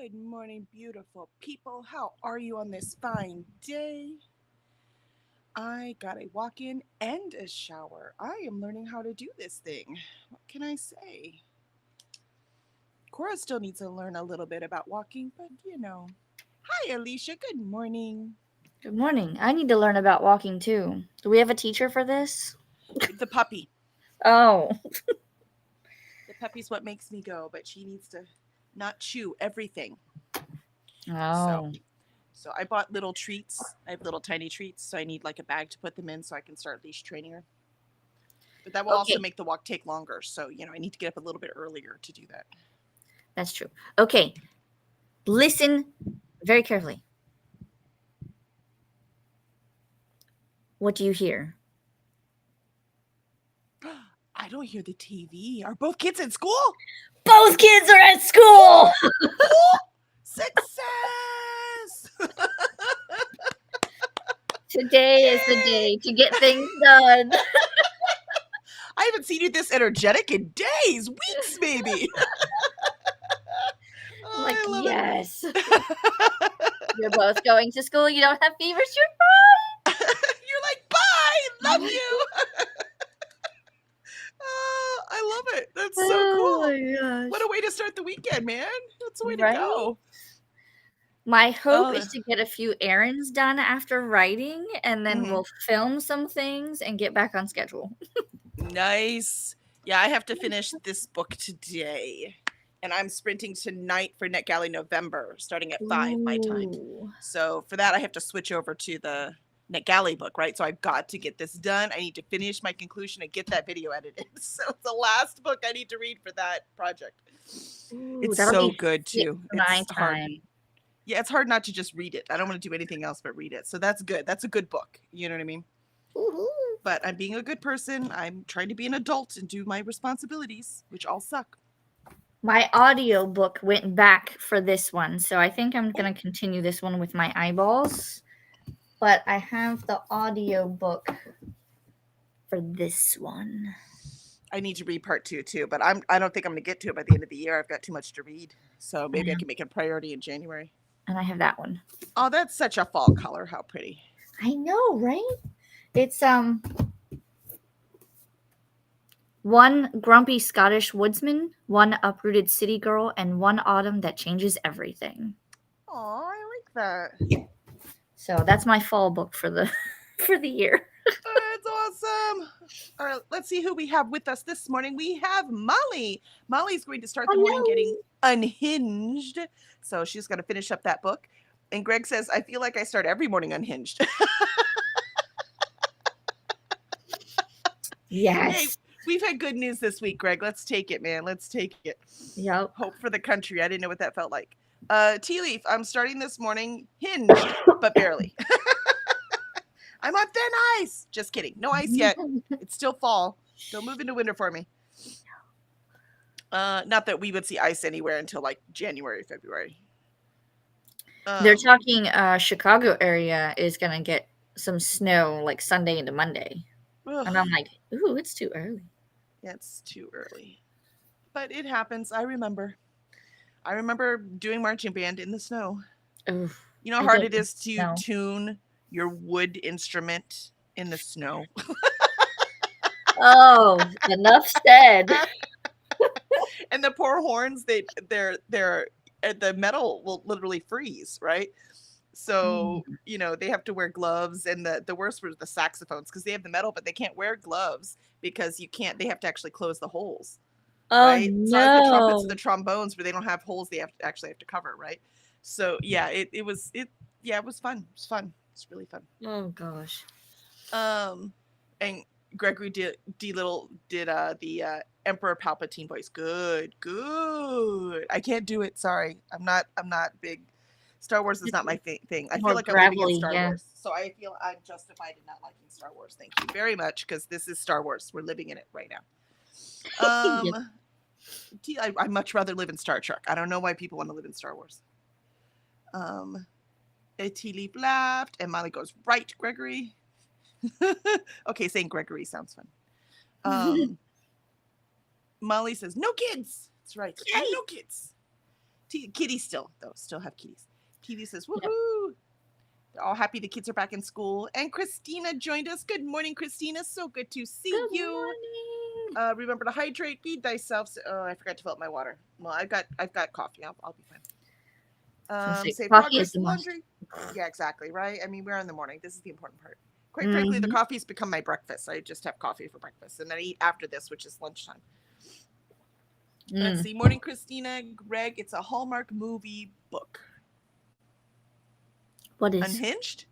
Good morning, beautiful people. How are you on this fine day? I got a walk in and a shower. I am learning how to do this thing. What can I say? Cora still needs to learn a little bit about walking, but you know. Hi, Alicia. Good morning. Good morning. I need to learn about walking too. Do we have a teacher for this? The puppy. Oh. The puppy's what makes me go, but she needs to not chew everything. So, Oh. so I bought little treats. I have little tiny treats, so I need like a bag to put them in so I can start leash training her. But that will also Okay. make the walk take longer. So, I need to get up a little bit earlier to do that. That's true. Okay. Listen very carefully. What do you hear? I don't hear the TV. Are both kids in school? Both kids are at school. Oh, success! Today is the Yay! day to get things done. I haven't seen you this energetic in days, weeks maybe. I'm Oh, like, I love yes. it. You're both going to school. You don't have fevers. You're like, bye, You're love fine. you. Oh, I love it. That's so Oh cool. my What gosh. a way to start the weekend, man. That's a way to Right? go. My hope Oh, is to get a few errands done after writing, and then mhm. we'll film some things and get back on schedule. Nice. Yeah, I have to finish this book today. And I'm sprinting tonight for NetGalley November, starting at 5 my time. Ooh. So for that, I have to switch over to the NetGalley book, right? So I've got to get this done. I need to finish my conclusion and get that video edited. So it's the last book I need to read for that project. Ooh, It's that'll so be good fit too. for my It's hard. time. Yeah, it's hard not to just read it. I don't want to do anything else but read it. So that's good. That's a good book. You know what I mean? Woohoo. But I'm being a good person. I'm trying to be an adult and do my responsibilities, which all suck. My audiobook went back for this one, so I think I'm Oh, going to continue this one with my eyeballs. But I have the audiobook for this one. I need to read part two too, but I don't think I'm gonna get to it by the end of the year. I've got too much to read. So maybe I And can make it a priority in January. I have that one. Oh, that's such a fall color. How pretty. I know, right? It's one grumpy Scottish woodsman, one uprooted city girl, and one autumn that changes everything. Oh, I like that. So that's my fall book for the for the year. That's awesome. All right, let's see who we have with us this morning. We have Molly. Molly's going to start the morning getting Hello. unhinged. So she's going to finish up that book. And Greg says, I feel like I start every morning unhinged. Hey, Yes. we've had good news this week, Greg. Let's take it, man. Let's take it. Yep. Hope for the country. I didn't know what that felt like. Tea Leaf, I'm starting this morning hinged, but barely. I'm on thin ice. Just kidding. No ice yet. It's still fall. Don't move into winter for me. Not that we would see ice anywhere until like January, February. They're Um, talking Chicago area is gonna get some snow like Sunday into Monday. ugh, And I'm like, ooh, it's too early. it's too early. But it happens. I remember. I remember doing marching band in the snow. Ooh, You know how I hard don't it is to know. tune your wood instrument in the snow? Oh, enough said. And the poor horns, they're the metal will literally freeze, right? So Mm. they have to wear gloves, and the worst were the saxophones because they have the metal, but they can't wear gloves because you can't. They have to actually close the holes, Oh right? It's not like the trumpets and the no. trombones where they don't have holes; they actually have to cover, right? So yeah, it was fun. It was fun. It's really fun. Oh gosh. Um, and Gregory D Little did the Emperor Palpatine voice. Good, good. I can't do it. Sorry, I'm not big. Star Wars is It's not my thing. I feel more like I'm living in gravelly, Star yeah. Wars, so I feel I'm justified in not liking Star Wars. Thank you very much, because this is Star Wars. We're living in it right now. Yep. I'd much rather live in Star Trek. I don't know why people want to live in Star Wars. Um, Tea Leaf laughed, and Molly goes, right, Gregory. Okay, saying Gregory sounds fun. Um, Molly says, no kids. That's right. Yay. No kids. Kitties still have kitties. TV says, Yep. woohoo! They're all happy the kids are back in school. And Christina joined us. Good morning, Christina. So good to see Good you. morning. Remember to hydrate, feed thyself. Oh, I forgot to fill up my water. Well, I've got coffee. I'll be fine. Say Coffee is progress the most. laundry. Yeah, exactly. Right. I mean, we're in the morning. This is the important part. Quite frankly, the coffee's become my breakfast. I just have coffee for breakfast, and then I eat after this, which is lunchtime. Let's see. Morning, Christina. Greg, it's a Hallmark movie book. What is Unhinged?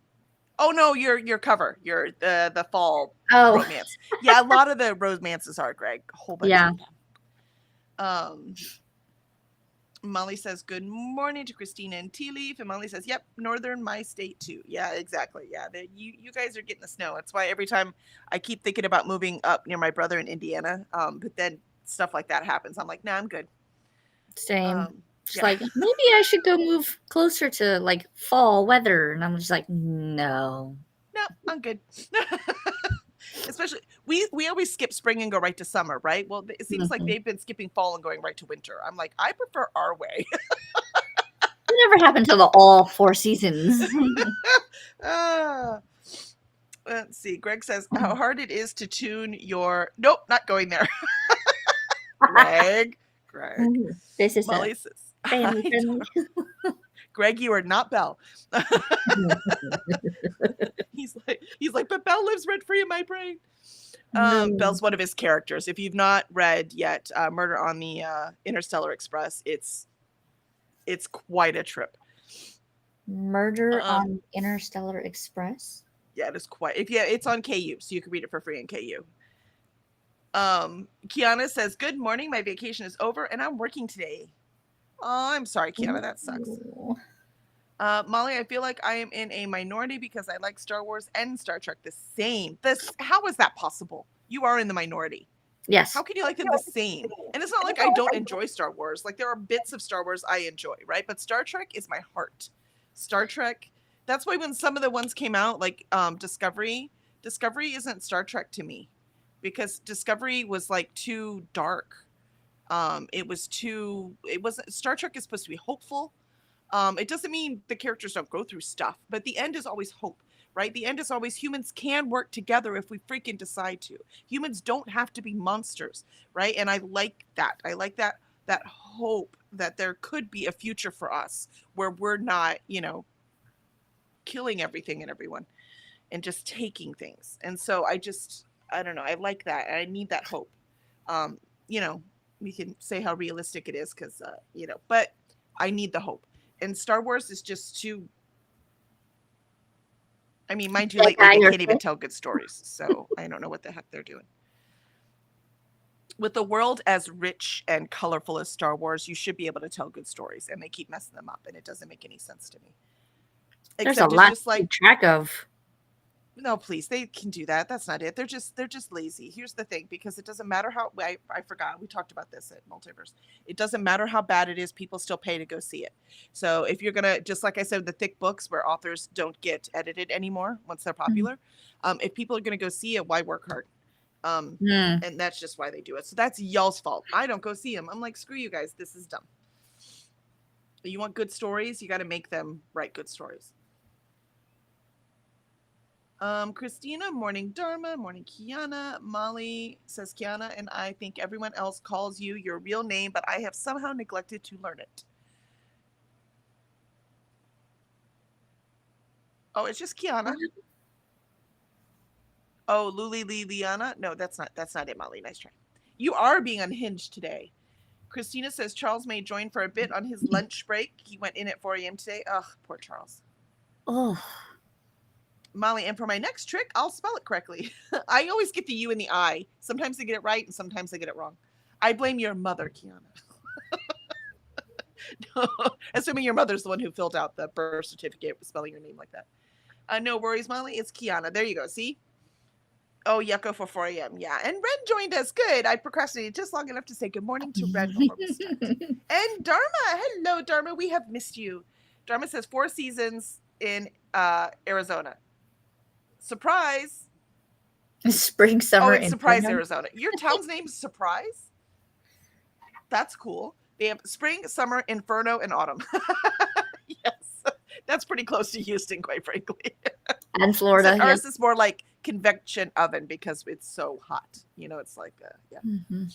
Oh no, your cover. Your the fall romance. Yeah, a lot of the romances are, Greg. A whole bunch of them. Molly says good morning to Christina and Tea Leaf, and Molly says, "Yep, northern my state too." Yeah, exactly. Yeah, you guys are getting the snow. That's why every time I keep thinking about moving up near my brother in Indiana, but then stuff like that happens. I'm like, nah, I'm good. Same. Like maybe I should go move closer to like fall weather, and I'm just like, no, I'm good. Especially we always skip spring and go right to summer, right? Well, it seems like they've been skipping fall and going right to winter. I'm like, I prefer our way. Whatever happened to the all 4 seasons? Let's see. Greg says how hard it is to tune your. Nope, not going there. Greg. This is Molly says, family friendly. Greg, you are not Belle. He's like, but Belle lives rent free in my brain. Belle's one of his characters. If you've not read yet, Murder on the Interstellar Express, it's quite a trip. Murder on Interstellar Express. Yeah, it is quite. It's on KU, so you can read it for free in KU. Kiana says, "Good morning. My vacation is over, and I'm working today." Oh, I'm sorry, Kiana. That sucks. Molly, I feel like I am in a minority because I like Star Wars and Star Trek the same. How is that possible? You are in the minority. Yes. How can you like them the same? And it's not like I don't enjoy Star Wars. Like there are bits of Star Wars I enjoy, right? But Star Trek is my heart. Star Trek. That's why when some of the ones came out, like Discovery isn't Star Trek to me, because Discovery was like too dark. It wasn't. Star Trek is supposed to be hopeful. It doesn't mean the characters don't go through stuff, but the end is always hope, right? The end is always humans can work together if we freaking decide to. Humans don't have to be monsters, right? And I like that. I like that hope that there could be a future for us where we're not, killing everything and everyone and just taking things. And so I don't know. I like that. I need that hope. We can say how realistic it is because, but I need the hope. And Star Wars is just too. I mean, mind you, lately they can't even tell good stories. So I don't know what the heck they're doing. With the world as rich and colorful as Star Wars, you should be able to tell good stories, and they keep messing them up, and it doesn't make any sense to me. There's a lot to keep track of. No, please, they can do that. That's not it. They're just lazy. Here's the thing, because it doesn't matter how I forgot. We talked about this at Multiverse. It doesn't matter how bad it is. People still pay to go see it. So if you're gonna, just like I said, the thick books where authors don't get edited anymore once they're popular. If people are gonna go see it, why work hard? And that's just why they do it. So that's y'all's fault. I don't go see them. I'm like, screw you guys. This is dumb. You want good stories? You got to make them write good stories. Christina, morning Dharma, morning Kiana. Molly says, Kiana, and I think everyone else calls you your real name, but I have somehow neglected to learn it. Oh, it's just Kiana. Oh, Liana. No, that's not it, Molly. Nice try. You are being unhinged today. Christina says Charles may join for a bit on his lunch break. He went in at 4 a.m. today. Ugh, poor Charles. Oh. Molly, and for my next trick, I'll spell it correctly. I always get the U in the I. Sometimes I get it right, and sometimes I get it wrong. I blame your mother, Kiana. No, assuming your mother's the one who filled out the birth certificate spelling your name like that. No worries, Molly. It's Kiana. There you go. See? Oh, Yucko for 4 a.m. Yeah. And Ren joined us. Good. I procrastinated just long enough to say good morning to Ren before we start. And Dharma. Hello, Dharma. We have missed you. Dharma says 4 seasons in Arizona. Surprise. Spring, summer. Oh, it's Surprise, Arizona. Your town's name is Surprise? That's cool. They have spring, summer, inferno, and autumn. Yes, that's pretty close to Houston, quite frankly. And Florida, Except yes. ours is more like convection oven because it's so hot. It's like, yeah. Mm-hmm.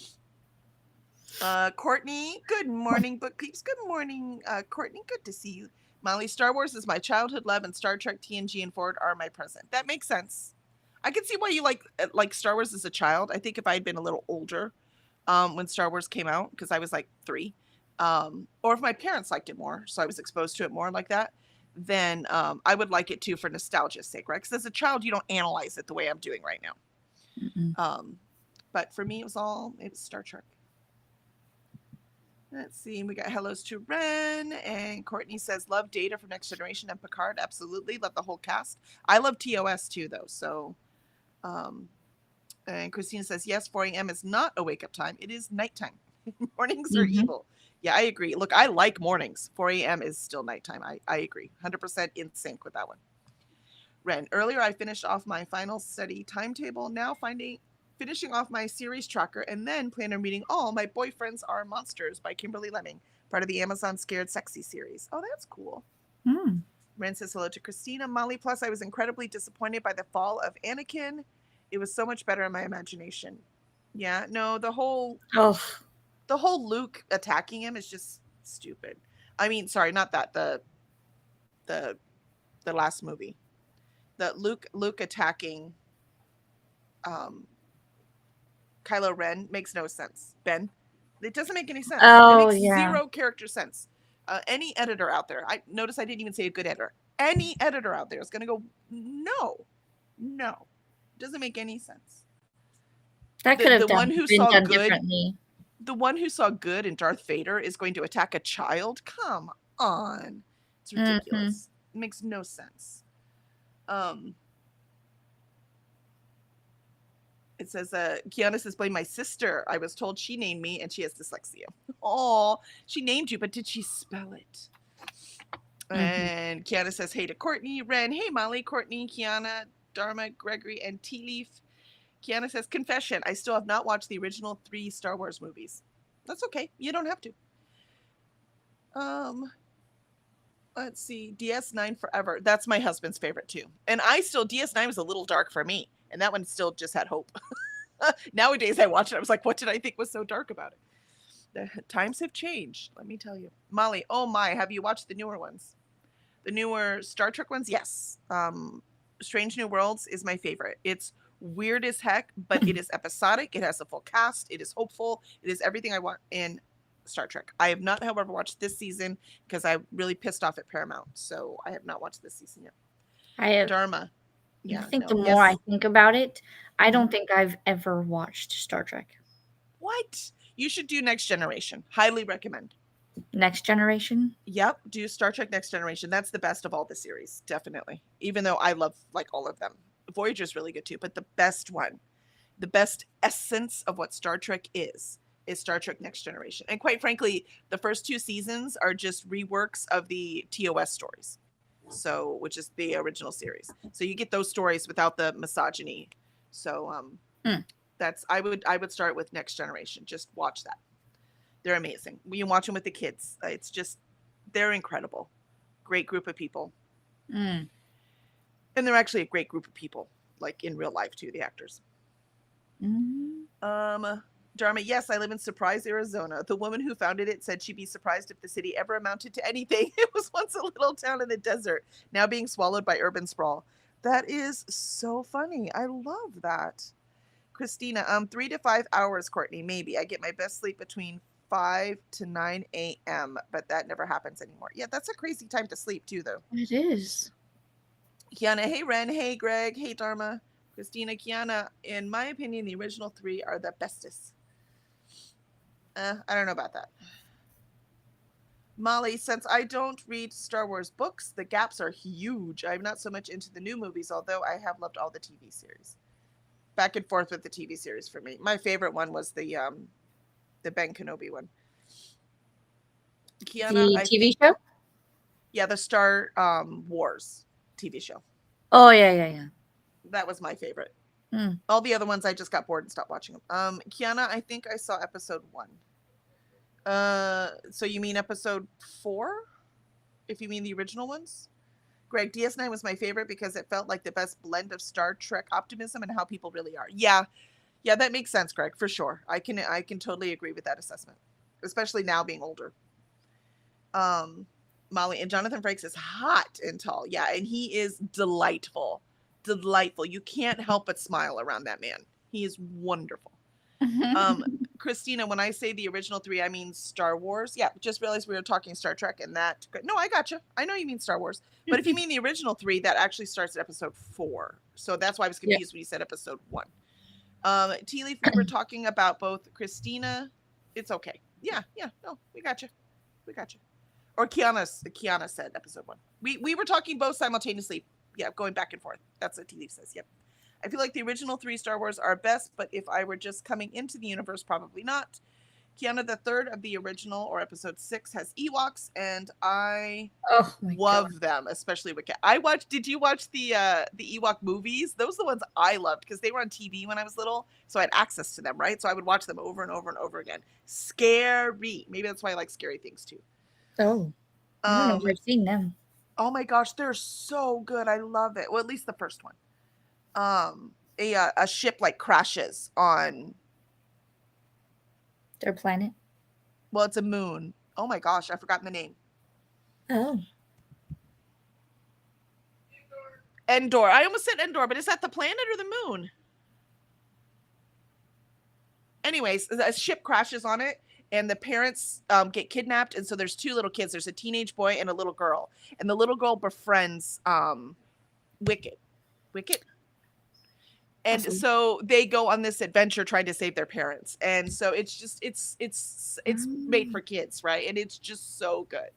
Courtney, good morning, book peeps. Good morning, Courtney. Good to see you. Molly, Star Wars is my childhood love, and Star Trek, TNG, and Ford are my present. That makes sense. I can see why you like Star Wars as a child. I think if I had been a little older, when Star Wars came out, because I was like 3, or if my parents liked it more, so I was exposed to it more like that, then I would like it too for nostalgia's sake, right? Because as a child, you don't analyze it the way I'm doing right now. But for me, it was Star Trek. Let's see. We got hellos to Ren, and Courtney says, love Data from Next Generation and Picard. Absolutely. Love the whole cast. I love TOS too, though. So, and Christina says, yes, 4 a.m. is not a wake up time. It is nighttime. Mornings are evil. Yeah, I agree. Look, I like mornings. 4 a.m. is still nighttime. I agree. 100% in sync with that one. Ren, earlier I finished off my final study timetable. Now finishing off my series tracker, and then plan on reading all My Boyfriends Are Monsters by Kimberly Lemming, part of the Amazon Scared Sexy series. Oh, that's cool. Ren says hello to Christina. Molly, plus I was incredibly disappointed by the fall of Anakin. It was so much better in my imagination. Yeah, no, the whole Luke attacking him is just stupid. I mean, sorry, not that, the last movie. The Luke attacking Kylo Ren makes no sense. Ben, it doesn't make any sense. It makes zero character sense. Any editor out there, I notice I didn't even say a good editor. Any editor out there is going to go, no, it doesn't make any sense. That could have been done differently. The one who saw good in Darth Vader is going to attack a child? Come on. It's ridiculous. It makes no sense. It says, Kiana says, blame my sister. I was told she named me and she has dyslexia. Oh, she named you, but did she spell it? And Kiana says, hey to Courtney, Ren, hey Molly, Courtney, Kiana, Dharma, Gregory, and Tea Leaf. Kiana says, confession, I still have not watched the original 3 Star Wars movies. That's okay. You don't have to. Let's see. DS9 Forever. That's my husband's favorite too. And DS9 was a little dark for me. And that one still just had hope. Nowadays I watch it, I was like, what did I think was so dark about it? The times have changed, let me tell you. Molly, oh my, have you watched the newer ones? The newer Star Trek ones? Yes. Strange New Worlds is my favorite. It's weird as heck, but it is episodic. It has a full cast. It is hopeful. It is everything I want in Star Trek. I have not, however, watched this season because I'm really pissed off at Paramount. So I have not watched this season yet. I have. Dharma. Yeah, I think the more I think about it, I don't think I've ever watched Star Trek. What? You should do Next Generation. Highly recommend. Next Generation? Yep, do Star Trek Next Generation. That's the best of all the series, definitely. Even though I love like all of them. Voyager's really good too, but the best one, the best essence of what Star Trek is Star Trek Next Generation. And quite frankly, the first 2 seasons are just reworks of the TOS stories. So, which is the original series. So you get those stories without the misogyny. So, that's I would start with Next Generation. Just watch that. They're amazing. You can watch them with the kids. It's just they're incredible. Great group of people. And they're actually a great group of people, like in real life too, the actors. Dharma, yes, I live in Surprise, Arizona. The woman who founded it said she'd be surprised if the city ever amounted to anything. It was once a little town in the desert, now being swallowed by urban sprawl. That is so funny. I love that. Christina, 3 to 5 hours, Courtney, maybe. I get my best sleep between 5 to 9 a.m., but that never happens anymore. Yeah, that's a crazy time to sleep too, though. It is. Kiana, hey Ren, hey Greg, hey Dharma. Christina, Kiana, in my opinion, the original 3 are the bestest. I don't know about that. Molly, since I don't read Star Wars books, the gaps are huge. I'm not so much into the new movies, although I have loved all the TV series. Back and forth with the TV series for me. My favorite one was the Ben Kenobi one. Kiana, the TV show? Yeah, the Star Wars TV show. Oh, yeah. That was my favorite. All the other ones, I just got bored and stopped watching them. Kiana, I think I saw episode 1. So you mean episode 4? If you mean the original ones? Greg, DS9 was my favorite because it felt like the best blend of Star Trek optimism and how people really are. Yeah, yeah, that makes sense, Greg, for sure. I can totally agree with that assessment, especially now being older. Um, Molly and Jonathan Frakes is hot and tall. Yeah, and he is delightful, delightful. You can't help but smile around that man. He is wonderful. Um, Christina, when I say the original 3, I mean Star Wars. Yeah, just realized we were talking Star Trek and that. No, I gotcha. I know you mean Star Wars. But if you mean the original 3, that actually starts at episode 4. So that's why I was Yeah. confused when you said episode 1. Tea Leaf, we were talking about both Christina. It's okay. Yeah, no, we gotcha. We gotcha. Or Kiana said episode 1. We were talking both simultaneously. Yeah, going back and forth. That's what Tea Leaf says. Yep. I feel like the original 3 Star Wars are best, but if I were just coming into the universe, probably not. Kiana, the third of the original, or episode 6, has Ewoks, and I Oh my god. love them, especially Wicket. Did you watch the Ewok movies? Those are the ones I loved because they were on TV when I was little, so I had access to them, right? So I would watch them over and over and over again. Scary. Maybe that's why I like scary things too. Oh, I don't know if Um, I've seen them. oh my gosh, they're so good. I love it. Well, at least the first one. A ship like crashes on, Their planet. well, it's a moon. Oh my gosh, I've forgotten the name. Oh. Endor. I almost said Endor, but is that the planet or the moon? Anyways, a ship crashes on it, and the parents get kidnapped, and so there's 2 little kids. There's a teenage boy and a little girl, and the little girl befriends Wicket. Wicket? And Awesome. so they go on this adventure trying to save their parents. And so it's just it's made for kids, right? And it's just so good.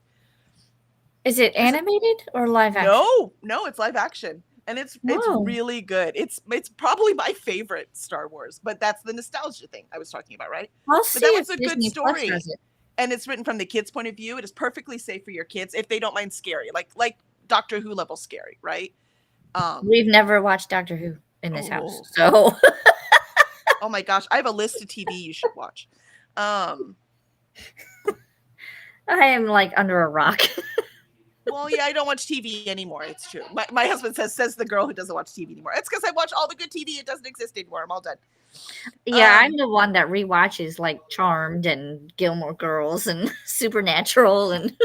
Is it animated or live action? No, it's live action. And it's Whoa. really good. It's probably my favorite Star Wars, but that's the nostalgia thing I was talking about, right? I'll But see that if was a good Disney Plus story. has it. And it's written from the kids' point of view. It is perfectly safe for your kids if they don't mind scary, like Doctor Who level scary, right? We've never watched Doctor Who in this house, Oh. so Oh my gosh, I have a list of TV you should watch. I am like under a rock. Well, yeah, I don't watch TV anymore. It's true. My husband says the girl who doesn't watch TV anymore. It's because I watch all the good TV. It doesn't exist anymore. I'm all done. Yeah, I'm the one that rewatches like Charmed and Gilmore Girls and Supernatural and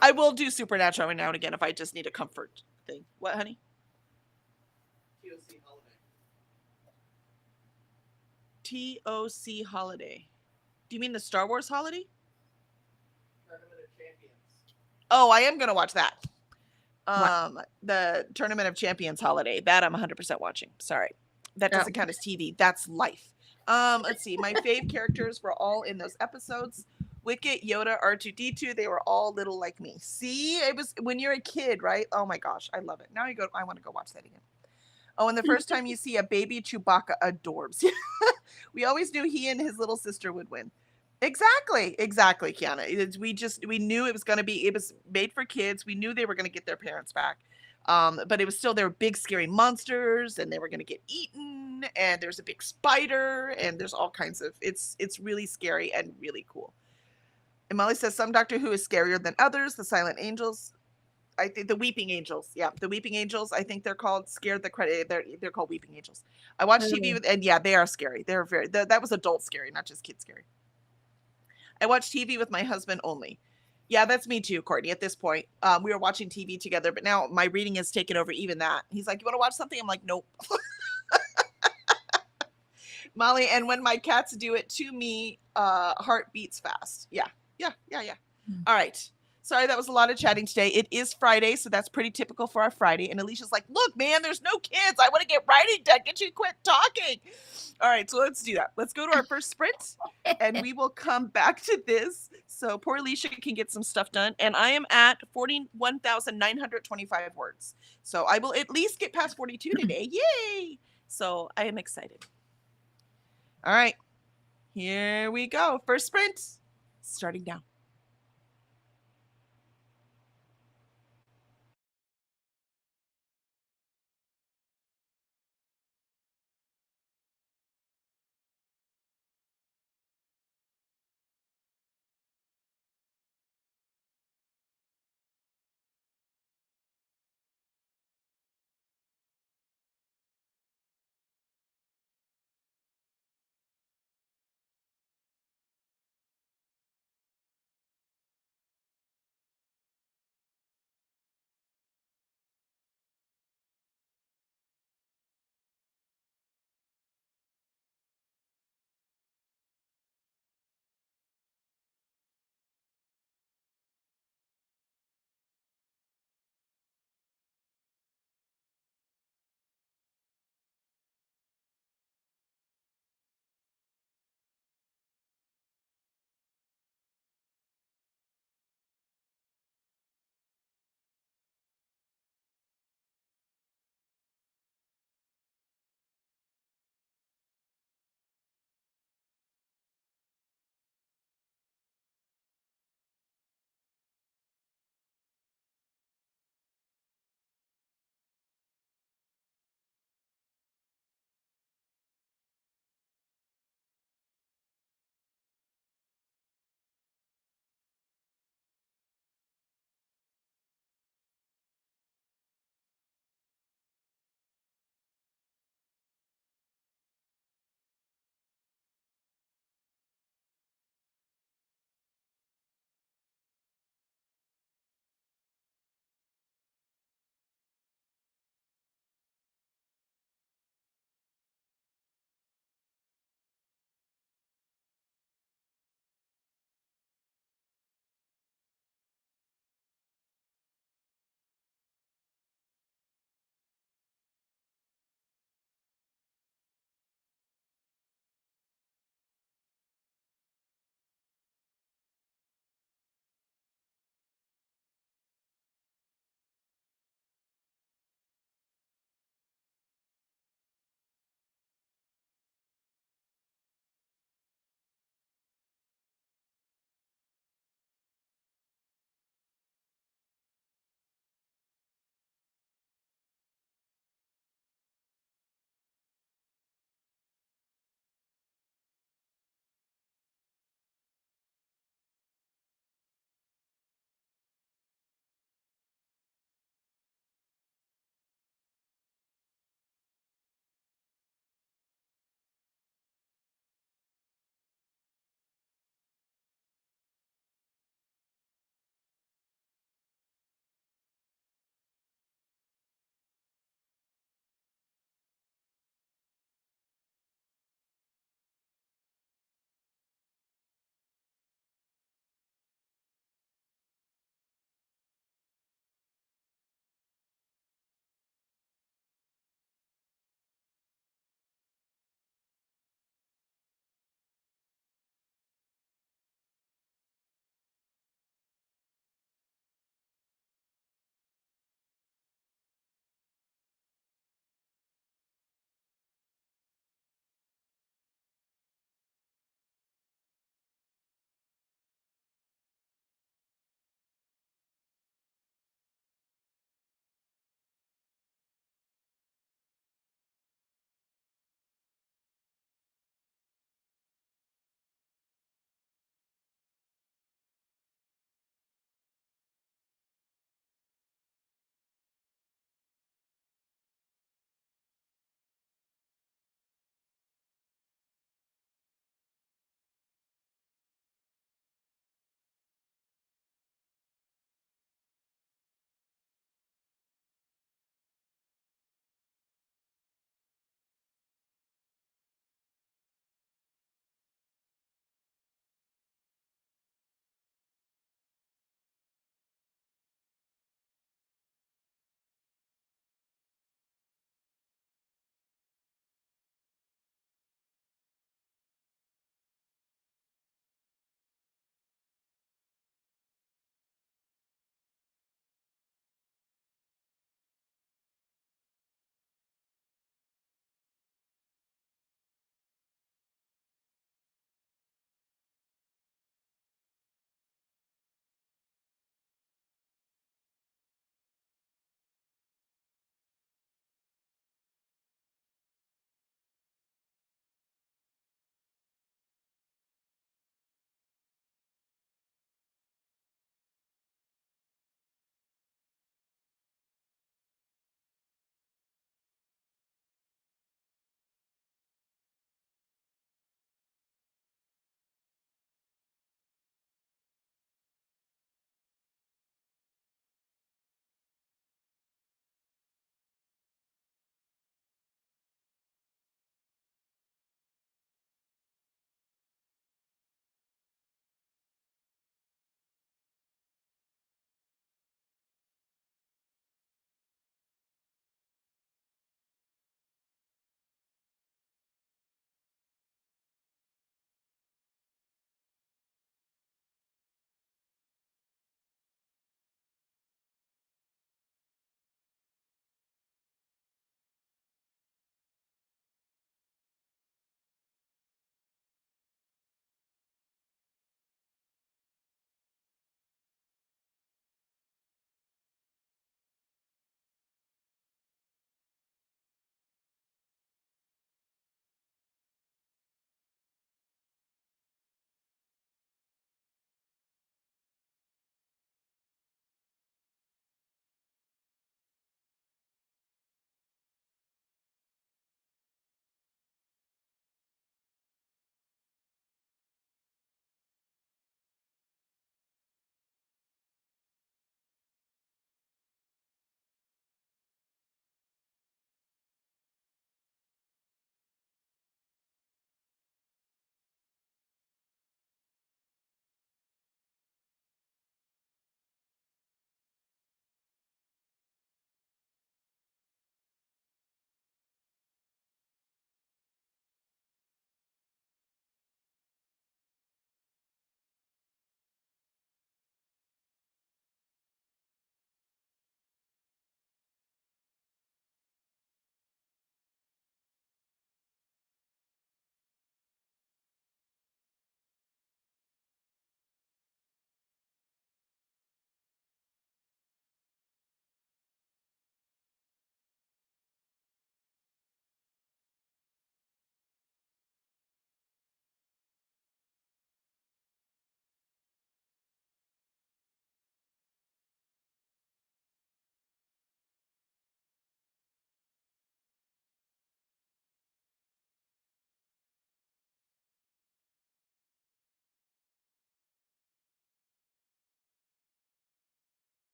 I will do Supernatural every now and again if I just need a comfort thing. What, honey? TOC Holiday. Do you mean the Star Wars holiday? Oh, I am gonna watch that. The Tournament of Champions holiday. That I'm 100% watching. Sorry, that doesn't count as TV. That's life. Let's see. My fave characters were all in those episodes. Wicket, Yoda, R2D2. They were all little like me. See, it was when you're a kid, right? Oh my gosh, I love it. Now I want to go watch that again. Oh, and the first time you see a baby Chewbacca, adorbs. We always knew he and his little sister would win. Exactly, Kiana. We knew it was made for kids. We knew they were gonna get their parents back. But it was still, there were big scary monsters and they were gonna get eaten, and there's a big spider, and there's all kinds of it's really scary and really cool. And Molly says some Doctor Who is scarier than others. The Silent Angels. I think the Weeping Angels. Yeah, the Weeping Angels. I think they're called scared the credit. They're called Weeping Angels. I watched TV with, and yeah, they are scary. They're that was adult scary, not just kid scary. I watch TV with my husband only. Yeah, that's me too, Courtney. At this point, we were watching TV together, but now my reading has taken over even that. He's like, "You want to watch something?" I'm like, "Nope." Molly, and when my cats do it to me, heart beats fast. Yeah. All right. Sorry, that was a lot of chatting today. It is Friday, so that's pretty typical for our Friday. And Alicia's like, "Look, man, there's no kids. I want to get writing done. Get you to quit talking." All right, so let's do that. Let's go to our first sprint, and we will come back to this. So poor Alicia can get some stuff done. And I am at 41,925 words. So I will at least get past 42 today. Yay! So I am excited. All right, here we go. First sprint, starting now.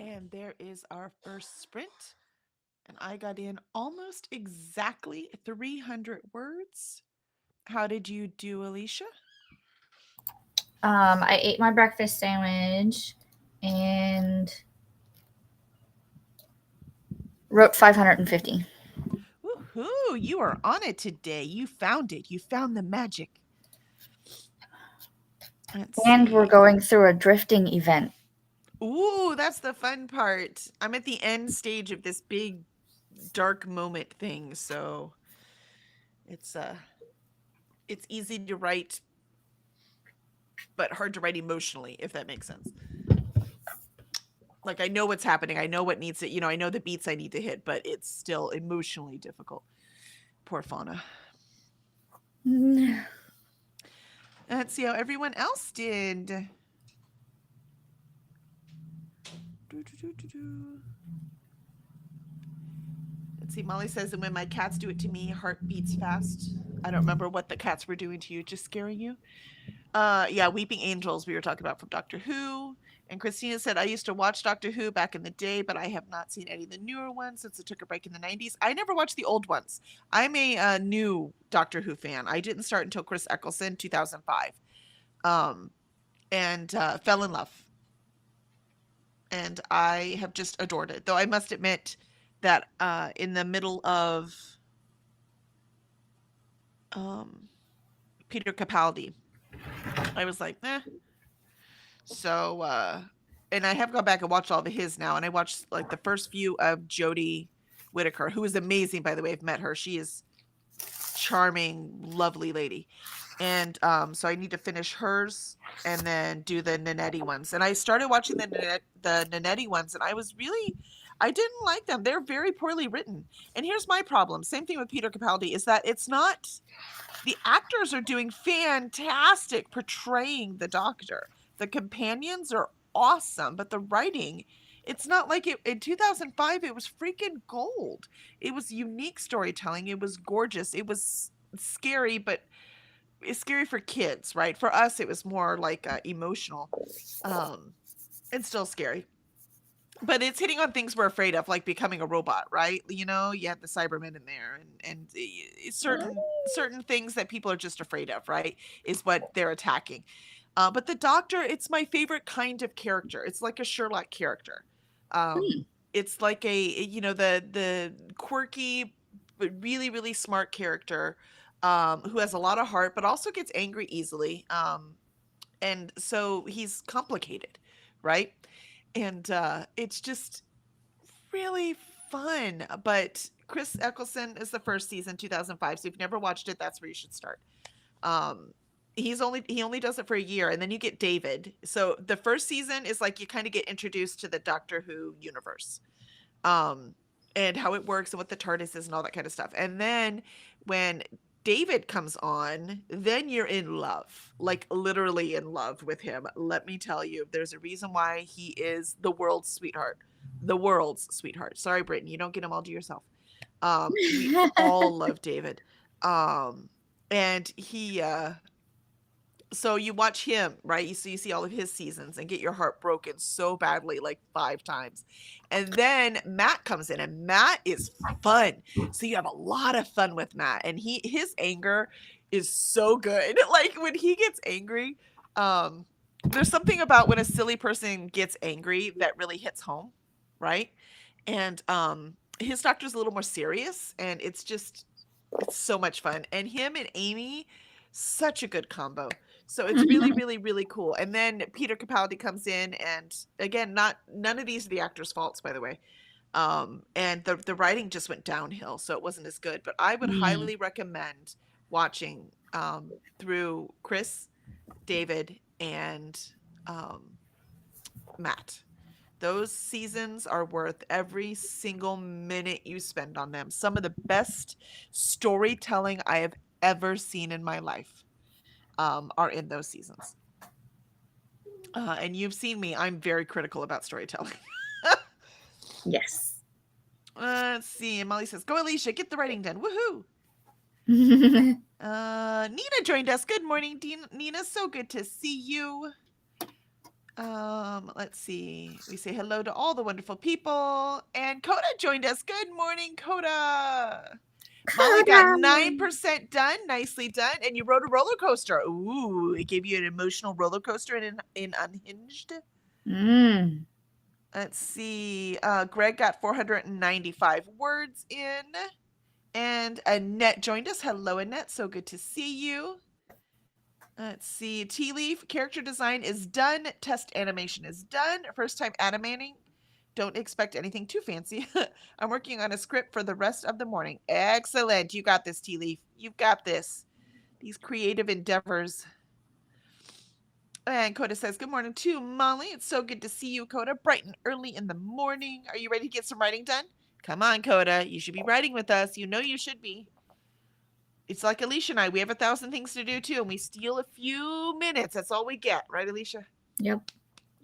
And there is our first sprint. And I got in almost exactly 300 words. How did you do, Alicia? I ate my breakfast sandwich and wrote 550. Woohoo! You are on it today. You found it. You found the magic. Let's And see. we're going through a drifting event. Ooh, that's the fun part. I'm at the end stage of this big dark moment thing, so it's easy to write but hard to write emotionally, if that makes sense. Like I know what's happening. I know what needs to, I know the beats I need to hit, but it's still emotionally difficult. Poor Fauna. Let's see how everyone else did. Let's see. Molly says that when my cats do it to me, heart beats fast. I don't remember what the cats were doing to you, just scaring you. Yeah, Weeping Angels we were talking about from Doctor Who. And Christina said, I used to watch Doctor Who back in the day, but I have not seen any of the newer ones since it took a break in the 90s. I never watched the old ones. I'm a new Doctor Who fan. I didn't start until Chris Eccleston, 2005. And fell in love. And I have just adored it. Though I must admit that in the middle of Peter Capaldi, I was like, eh. So, and I have gone back and watched all of his now, and I watched like the first few of Jodie Whittaker, who is amazing, by the way. I've met her. She is charming, lovely lady. And so I need to finish hers and then do the Nanetti ones. And I started watching the Nanetti ones, and I didn't like them. They're very poorly written. And here's my problem. Same thing with Peter Capaldi, is that it's not, the actors are doing fantastic portraying the Doctor. The companions are awesome, but the writing, it's not like it in 2005. It was freaking gold. It was unique storytelling. It was gorgeous. It was scary, but it's scary for kids, right? For us, it was more like emotional. It's still scary, but it's hitting on things we're afraid of, like becoming a robot, right? You have the Cybermen in there, and certain things that people are just afraid of, right? Is what they're attacking. But the Doctor, it's my favorite kind of character. It's like a Sherlock character. It's like the quirky but really really smart character, who has a lot of heart but also gets angry easily. And so he's complicated, right? And it's just really fun. But Chris Eccleston is the first season, 2005. So if you've never watched it, that's where you should start. He only does it for a year, and then you get David. So the first season is like you kind of get introduced to the Doctor Who universe, and how it works and what the TARDIS is and all that kind of stuff. And then when David comes on, then you're in love, like literally in love with him. Let me tell you, there's a reason why he is the world's sweetheart. The world's sweetheart. Sorry, Brittany, you don't get him all to yourself. We all love David. And he so you watch him, right? You see all of his seasons and get your heart broken so badly, like 5 times. And then Matt comes in, and Matt is fun. So you have a lot of fun with Matt, and his anger is so good. Like when he gets angry, there's something about when a silly person gets angry that really hits home, right? And his Doctor's a little more serious, and it's so much fun. And him and Amy, such a good combo. So it's really, really, really cool. And then Peter Capaldi comes in, and again, none of these are the actors' faults, by the way. And the writing just went downhill, so it wasn't as good. But I would highly recommend watching through Chris, David, and Matt. Those seasons are worth every single minute you spend on them. Some of the best storytelling I have ever seen in my life are in those seasons. And you've seen me. I'm very critical about storytelling. Yes. Let's see. And Molly says, go Alicia, get the writing done. Woohoo. Nina joined us. Good morning, Nina. So good to see you. Let's see. We say hello to all the wonderful people. And Coda joined us. Good morning, Coda. Molly got 9% done. Nicely done. And you rode a roller coaster. Ooh, it gave you an emotional roller coaster in Unhinged. Mm. Let's see. Greg got 495 words in. And Annette joined us. Hello, Annette. So good to see you. Let's see. Tea Leaf, character design is done. Test animation is done. First time animating. Don't expect anything too fancy. I'm working on a script for the rest of the morning. Excellent. You got this, Tea Leaf. You've got this. These creative endeavors. And Coda says, good morning to Molly. It's so good to see you, Coda. Bright and early in the morning. Are you ready to get some writing done? Come on, Coda. You should be writing with us. You know you should be. It's like Alicia and I. We have 1,000 things to do too, and we steal a few minutes. That's all we get, right, Alicia? Yep.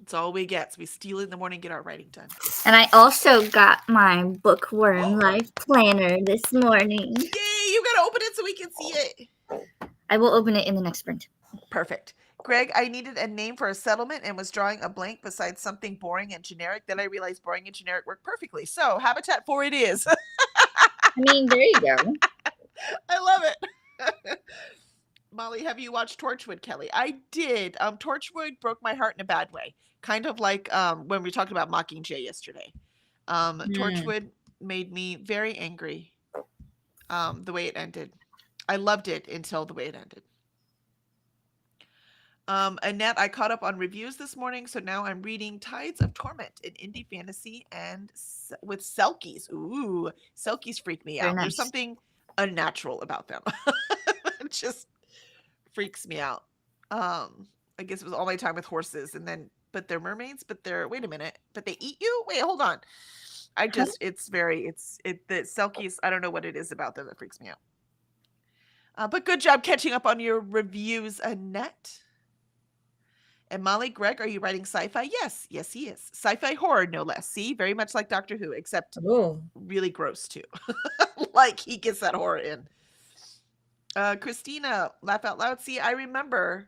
It's all we get. So we steal it in the morning, get our writing done. And I also got my Bookworm Life Planner this morning. Yay! You gotta open it so we can see it. I will open it in the next sprint. Perfect. Greg, I needed a name for a settlement and was drawing a blank besides something boring and generic. Then I realized boring and generic work perfectly. So Habitat 4 it is. I mean, there you go. I love it. Molly, have you watched Torchwood, Kelly? I did. Torchwood broke my heart in a bad way. Kind of like when we talked about Mockingjay yesterday. Torchwood made me very angry the way it ended. I loved it until the way it ended. Annette, I caught up on reviews this morning, so now I'm reading Tides of Torment, an indie fantasy, and with Selkies. Ooh, Selkies freak me out. Nice. There's something unnatural about them. It just freaks me out. I guess it was all my time with horses, and then but they're mermaids, but they're wait a minute, but they eat you? Wait, hold on. The Selkies, I don't know what it is about them that freaks me out. But good job catching up on your reviews, Annette. And Molly, Greg, are you writing sci-fi? Yes, he is. Sci-fi horror, no less. See, very much like Doctor Who, except really gross too. Like he gets that horror in. Christina, laugh out loud. See, I remember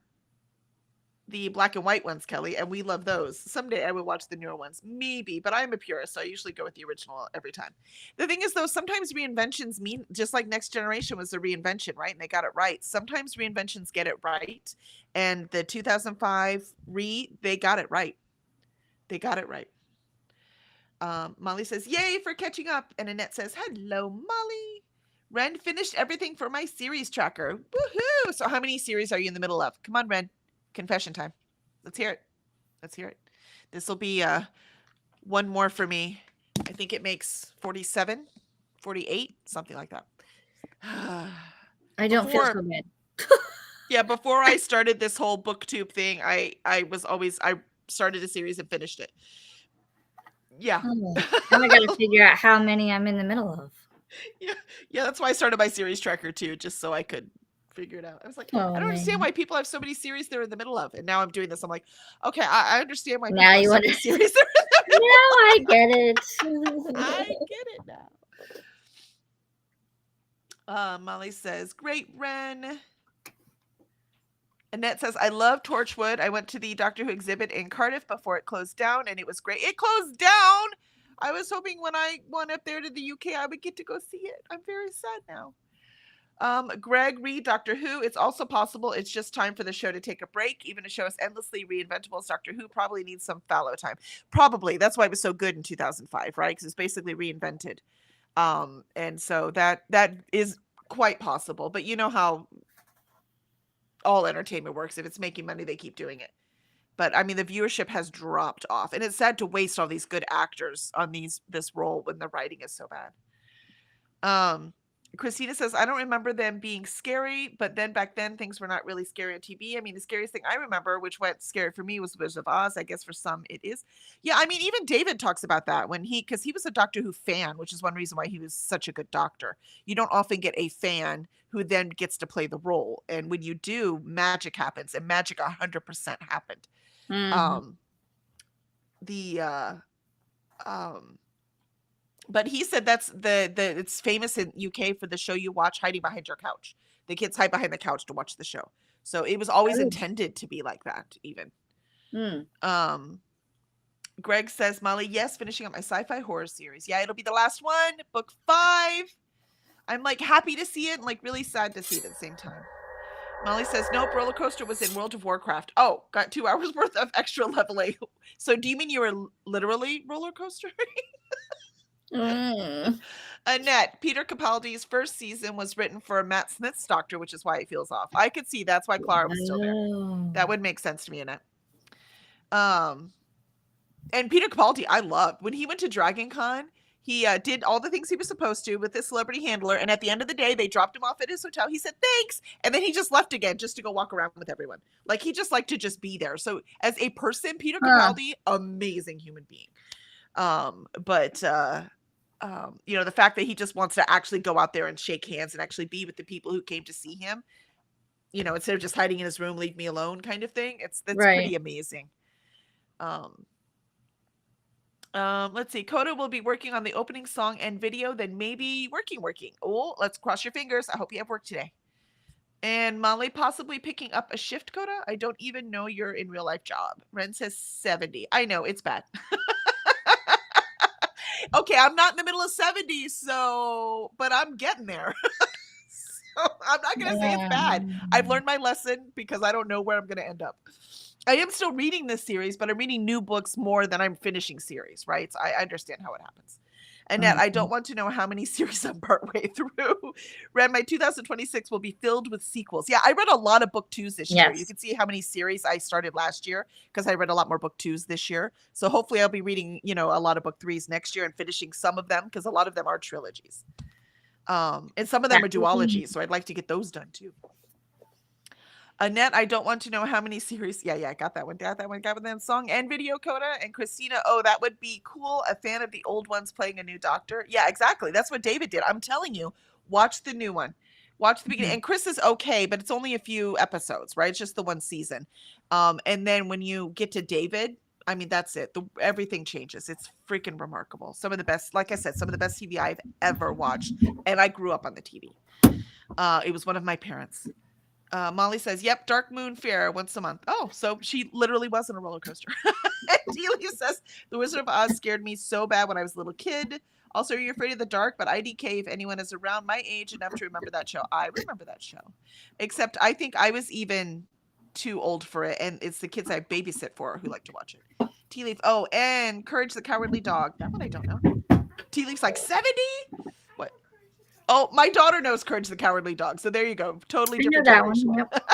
the black and white ones, Kelly, and we love those. Someday I will watch the newer ones, maybe, but I'm a purist, so I usually go with the original every time. The thing is, though, sometimes reinventions mean, just like Next Generation was a reinvention, right? And they got it right. Sometimes reinventions get it right, and the 2005 they got it right. They got it right. Molly says, yay for catching up, and Annette says, hello, Molly. Ren finished everything for my series tracker. Woohoo! So how many series are you in the middle of? Come on, Ren. Confession time. Let's hear it. This will be one more for me. I think it makes 47, 48, something like that. I don't feel so bad. Yeah, before I started this whole booktube thing, I started a series and finished it. Yeah. Oh, now I gotta figure out how many I'm in the middle of. Yeah, that's why I started my series tracker too, just so I could figure it out. I was like, I don't understand why people have so many series they're in the middle of. And now I'm doing this. I'm like, okay, I understand why people have so many series they're in the middle of. Now I get it. I get it now. Molly says, great, Ren. Annette says, I love Torchwood. I went to the Doctor Who exhibit in Cardiff before it closed down, and it was great. It closed down? I was hoping when I went up there to the UK, I would get to go see it. I'm very sad now. Greg, read Doctor Who. It's also possible it's just time for the show to take a break. Even a show as endlessly reinventable as Doctor Who probably needs some fallow time. Probably. That's why it was so good in 2005, right? Because it's basically reinvented. And so that is quite possible. But you know how all entertainment works. If it's making money, they keep doing it. But I mean, the viewership has dropped off, and it's sad to waste all these good actors on this role when the writing is so bad. Christina says, I don't remember them being scary, but then back then things were not really scary on TV. I mean, the scariest thing I remember, which went scary for me, was Wizard of Oz. I guess for some it is. Yeah, I mean, even David talks about that because he was a Doctor Who fan, which is one reason why he was such a good doctor. You don't often get a fan who then gets to play the role. And when you do, magic happens, and magic 100% happened. Mm-hmm. But he said that's it's famous in UK for the show you watch, Hiding Behind Your Couch. The kids hide behind the couch to watch the show. So it was always intended to be like that, even. Hmm. Greg says, Molly, yes, finishing up my sci-fi horror series. Yeah, it'll be the last one, book 5. I'm like happy to see it and like really sad to see it at the same time. Molly says, nope, roller coaster was in World of Warcraft. Oh, got 2 hours worth of extra leveling. So do you mean you were literally roller coaster? Mm. Annette, Peter Capaldi's first season was written for Matt Smith's Doctor, which is why it feels off. I could see that's why Clara was still there. Oh. That would make sense to me, Annette. And Peter Capaldi, I loved. When he went to Dragon Con, he did all the things he was supposed to with his celebrity handler. And at the end of the day, they dropped him off at his hotel. He said, thanks. And then he just left again just to go walk around with everyone. Like he just liked to just be there. So as a person, Peter Huh. Capaldi, amazing human being. But you know, the fact that he just wants to actually go out there and shake hands and actually be with the people who came to see him, you know, instead of just hiding in his room, leave me alone kind of thing. That's Right. pretty amazing. Let's see. Coda will be working on the opening song and video, then maybe working. Oh, let's cross your fingers. I hope you have work today. And Molly possibly picking up a shift, Coda. I don't even know your in real life job. Ren says 70. I know it's bad. Okay, I'm not in the middle of 70, so but I'm getting there. So I'm not gonna say it's bad. I've learned my lesson because I don't know where I'm gonna end up. I am still reading this series, but I'm reading new books more than I'm finishing series, right? So I understand how it happens. Annette, I don't want to know how many series I'm partway through. Ren, my 2026 will be filled with sequels. Yeah, I read a lot of book 2s this year. You Yes. can see how many series I started last year because I read a lot more book 2s this year. So hopefully I'll be reading, you know, a lot of book 3s next year and finishing some of them because a lot of them are trilogies. And some of them are duologies, so I'd like to get those done too. Annette, I don't want to know how many series. Yeah, I got that one. Got that song and video, Coda. And Christina, oh, that would be cool. A fan of the old ones playing a new doctor. Yeah, exactly. That's what David did. I'm telling you, watch the new one. Watch the beginning. And Chris is okay, but it's only a few episodes, right? It's just the one season. And then when you get to David, I mean, that's it. Everything changes. It's freaking remarkable. Some of the best, like I said, some of the best TV I've ever watched. And I grew up on the TV. It was one of my parents. Molly says, yep, Dark Moon Fair once a month. Oh, so she literally was in a roller coaster. And Delia says, The Wizard of Oz scared me so bad when I was a little kid. Also, are you afraid of the dark? But IDK, if anyone is around my age enough to remember that show, I remember that show. Except I think I was even too old for it. And it's the kids I babysit for who like to watch it. Tea Leaf, oh, and Courage the Cowardly Dog. That one I don't know. Tea Leaf's like 70? What? Oh, my daughter knows Courage the Cowardly Dog. So there you go. Totally different generation. Yep.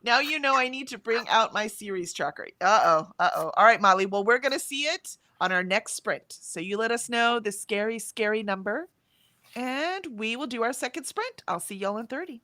Now you know I need to bring out my series tracker. Uh-oh. All right, Molly. Well, we're going to see it on our next sprint. So you let us know the scary, scary number, and we will do our second sprint. I'll see y'all in 30.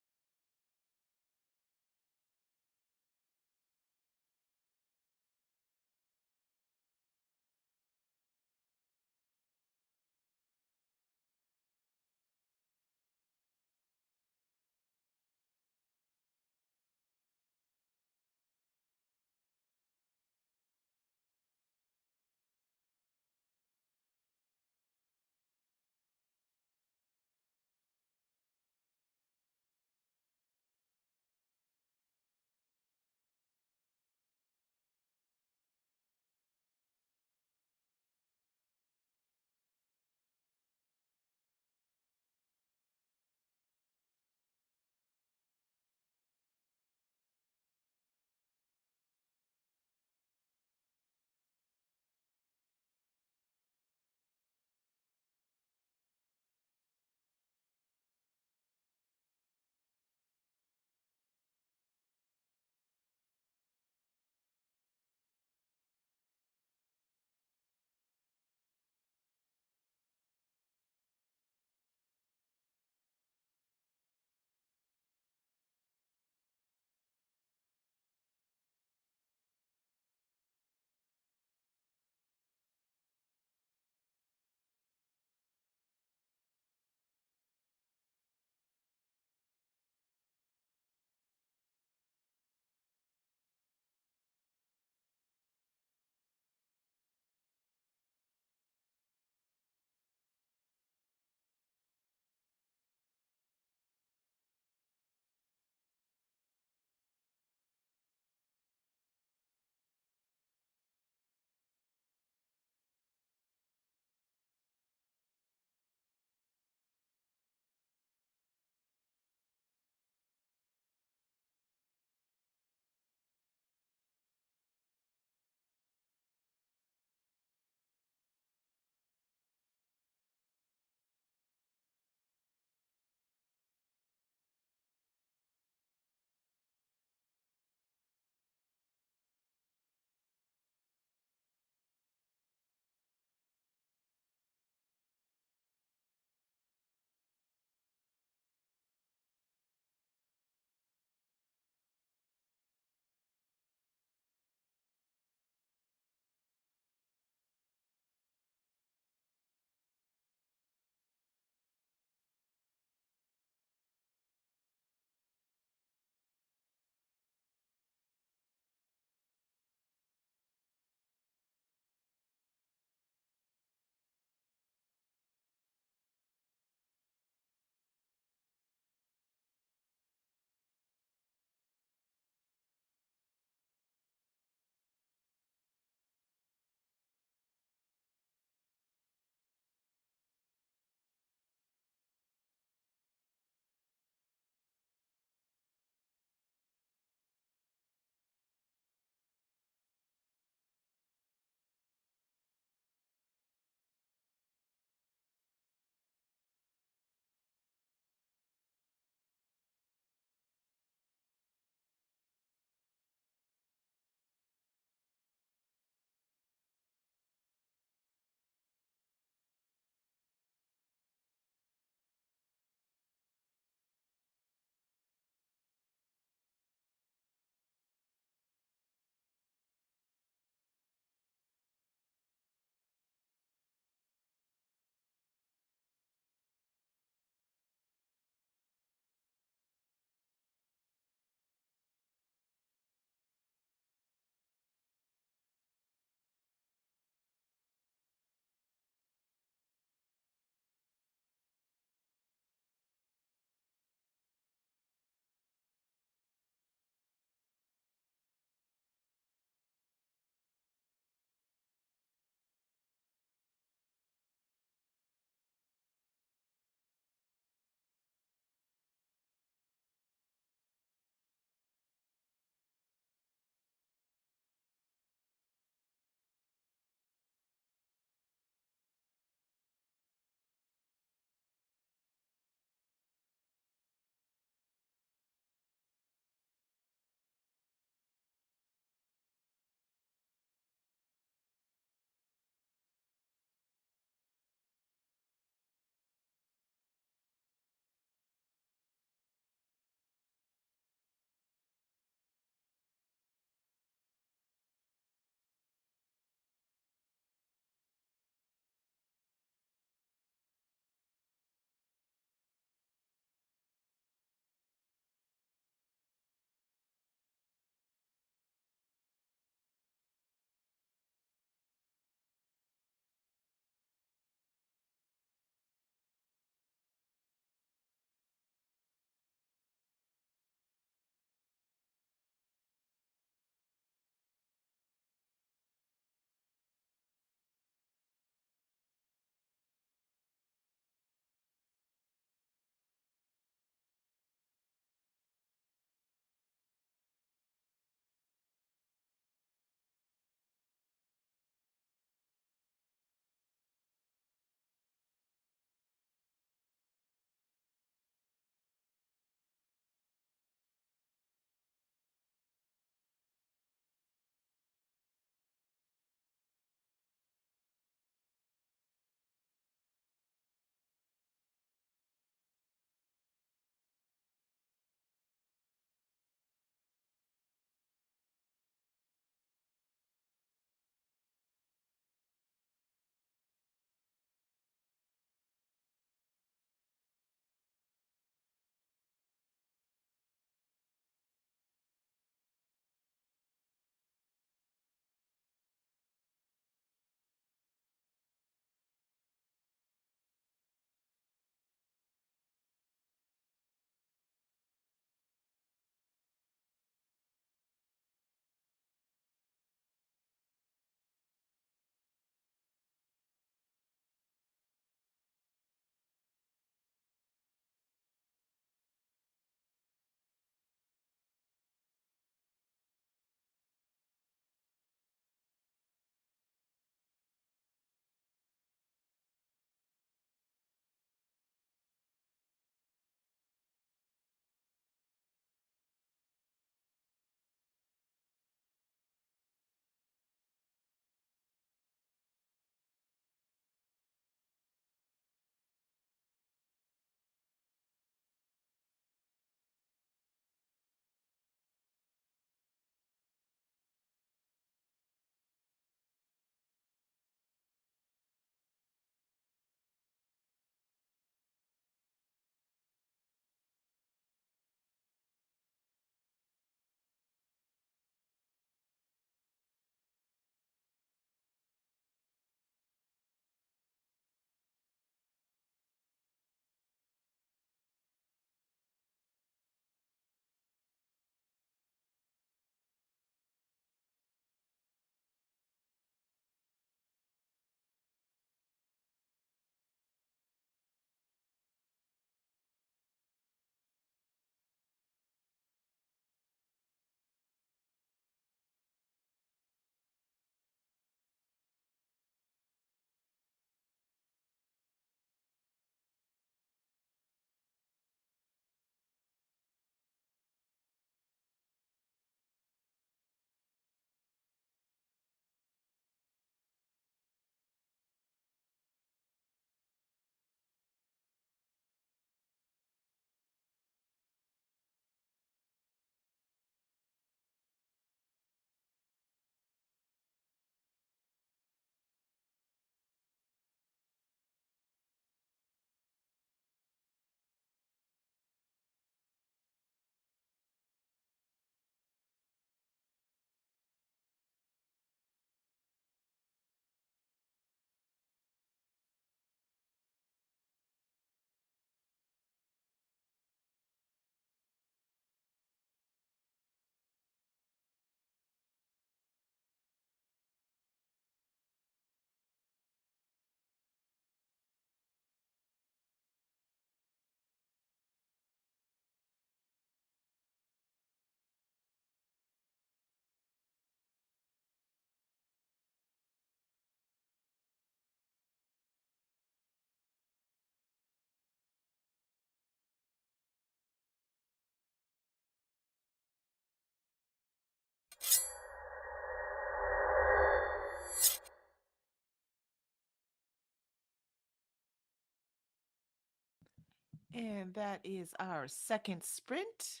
And that is our second sprint.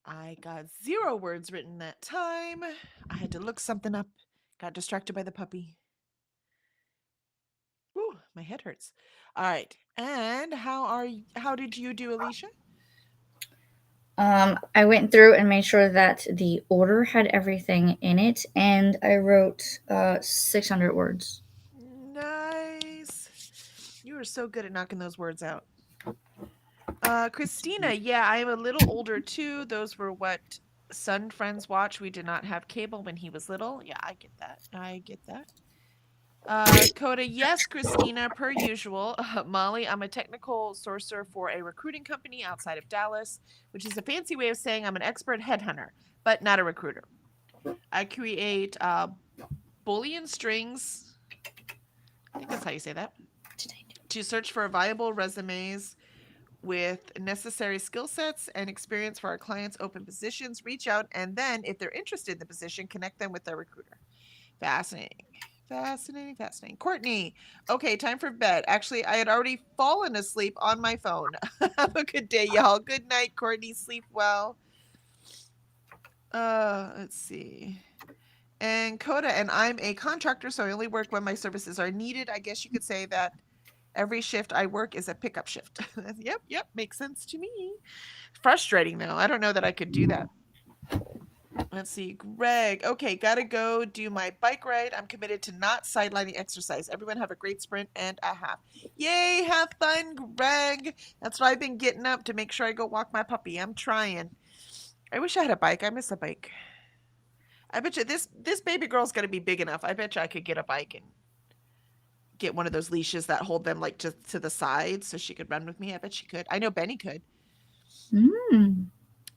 I got 0 words written that time. I had to look something up. Got distracted by the puppy. Woo, my head hurts. All right. And how did you do, Alicia? I went through and made sure that the order had everything in it, and I wrote 600 words. Nice. You are so good at knocking those words out. Christina, yeah, I am a little older too. Those were what son friends watch. We did not have cable when he was little. Yeah, I get that. I get that. Coda, yes, Christina, per usual. Molly, I'm a technical sourcer for a recruiting company outside of Dallas, which is a fancy way of saying I'm an expert headhunter, but not a recruiter. I create Boolean strings. I think that's how you say that. To search for viable resumes with necessary skill sets and experience for our clients' open positions. Reach out, and then, if they're interested in the position, connect them with their recruiter. Fascinating. Fascinating. Courtney, okay, time for bed. Actually, I had already fallen asleep on my phone. Have a good day, y'all. Good night, Courtney. Sleep well. Let's see. And Coda, and I'm a contractor, so I only work when my services are needed. I guess you could say that every shift I work is a pickup shift. Yep, makes sense to me. Frustrating though. I don't know that I could do that. Let's see. Greg. Okay, gotta go do my bike ride. I'm committed to not sidelining exercise. Everyone have a great sprint and a half. Yay, have fun, Greg. That's what I've been getting up to make sure I go walk my puppy. I'm trying. I wish I had a bike. I miss a bike. I bet you this baby girl's gonna be big enough. I bet you I could get a bike and get one of those leashes that hold them like just to the side so she could run with me. I bet she could. I know Benny could.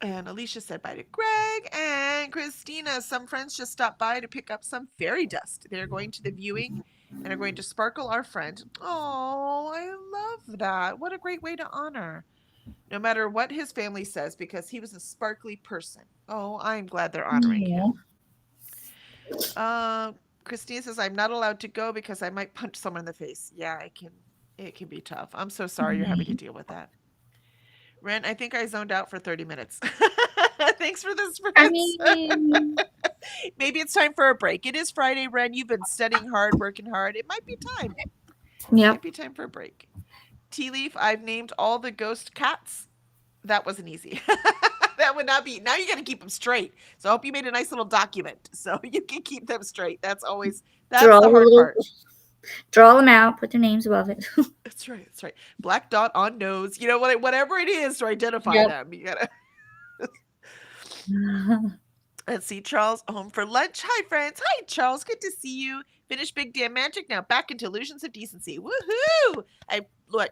And Alicia said bye to Greg and Christina. Some friends just stopped by to pick up some fairy dust. They're going to the viewing and are going to sparkle our friend. Oh, I love that. What a great way to honor. No matter what his family says, because he was a sparkly person. Oh, I'm glad they're honoring him. Christina says, I'm not allowed to go because I might punch someone in the face. Yeah, it can be tough. I'm so sorry you're having to deal with that. Ren, I think I zoned out for 30 minutes. Thanks for this, friends. Maybe it's time for a break. It is Friday, Ren. You've been studying hard, working hard. It might be time. Yep. Might be time for a break. Tea Leaf, I've named all the ghost cats. That wasn't easy. That would not be. Now you got to keep them straight. So I hope you made a nice little document so you can keep them straight. That's the hard part. Draw them out. Put their names above it. That's right. Black dot on nose. You know, whatever it is to identify them. You gotta. Let's see, Charles home for lunch. Hi, friends. Hi, Charles. Good to see you. Finished Big Damn Magic. Now back into Illusions of Decency. Woohoo! I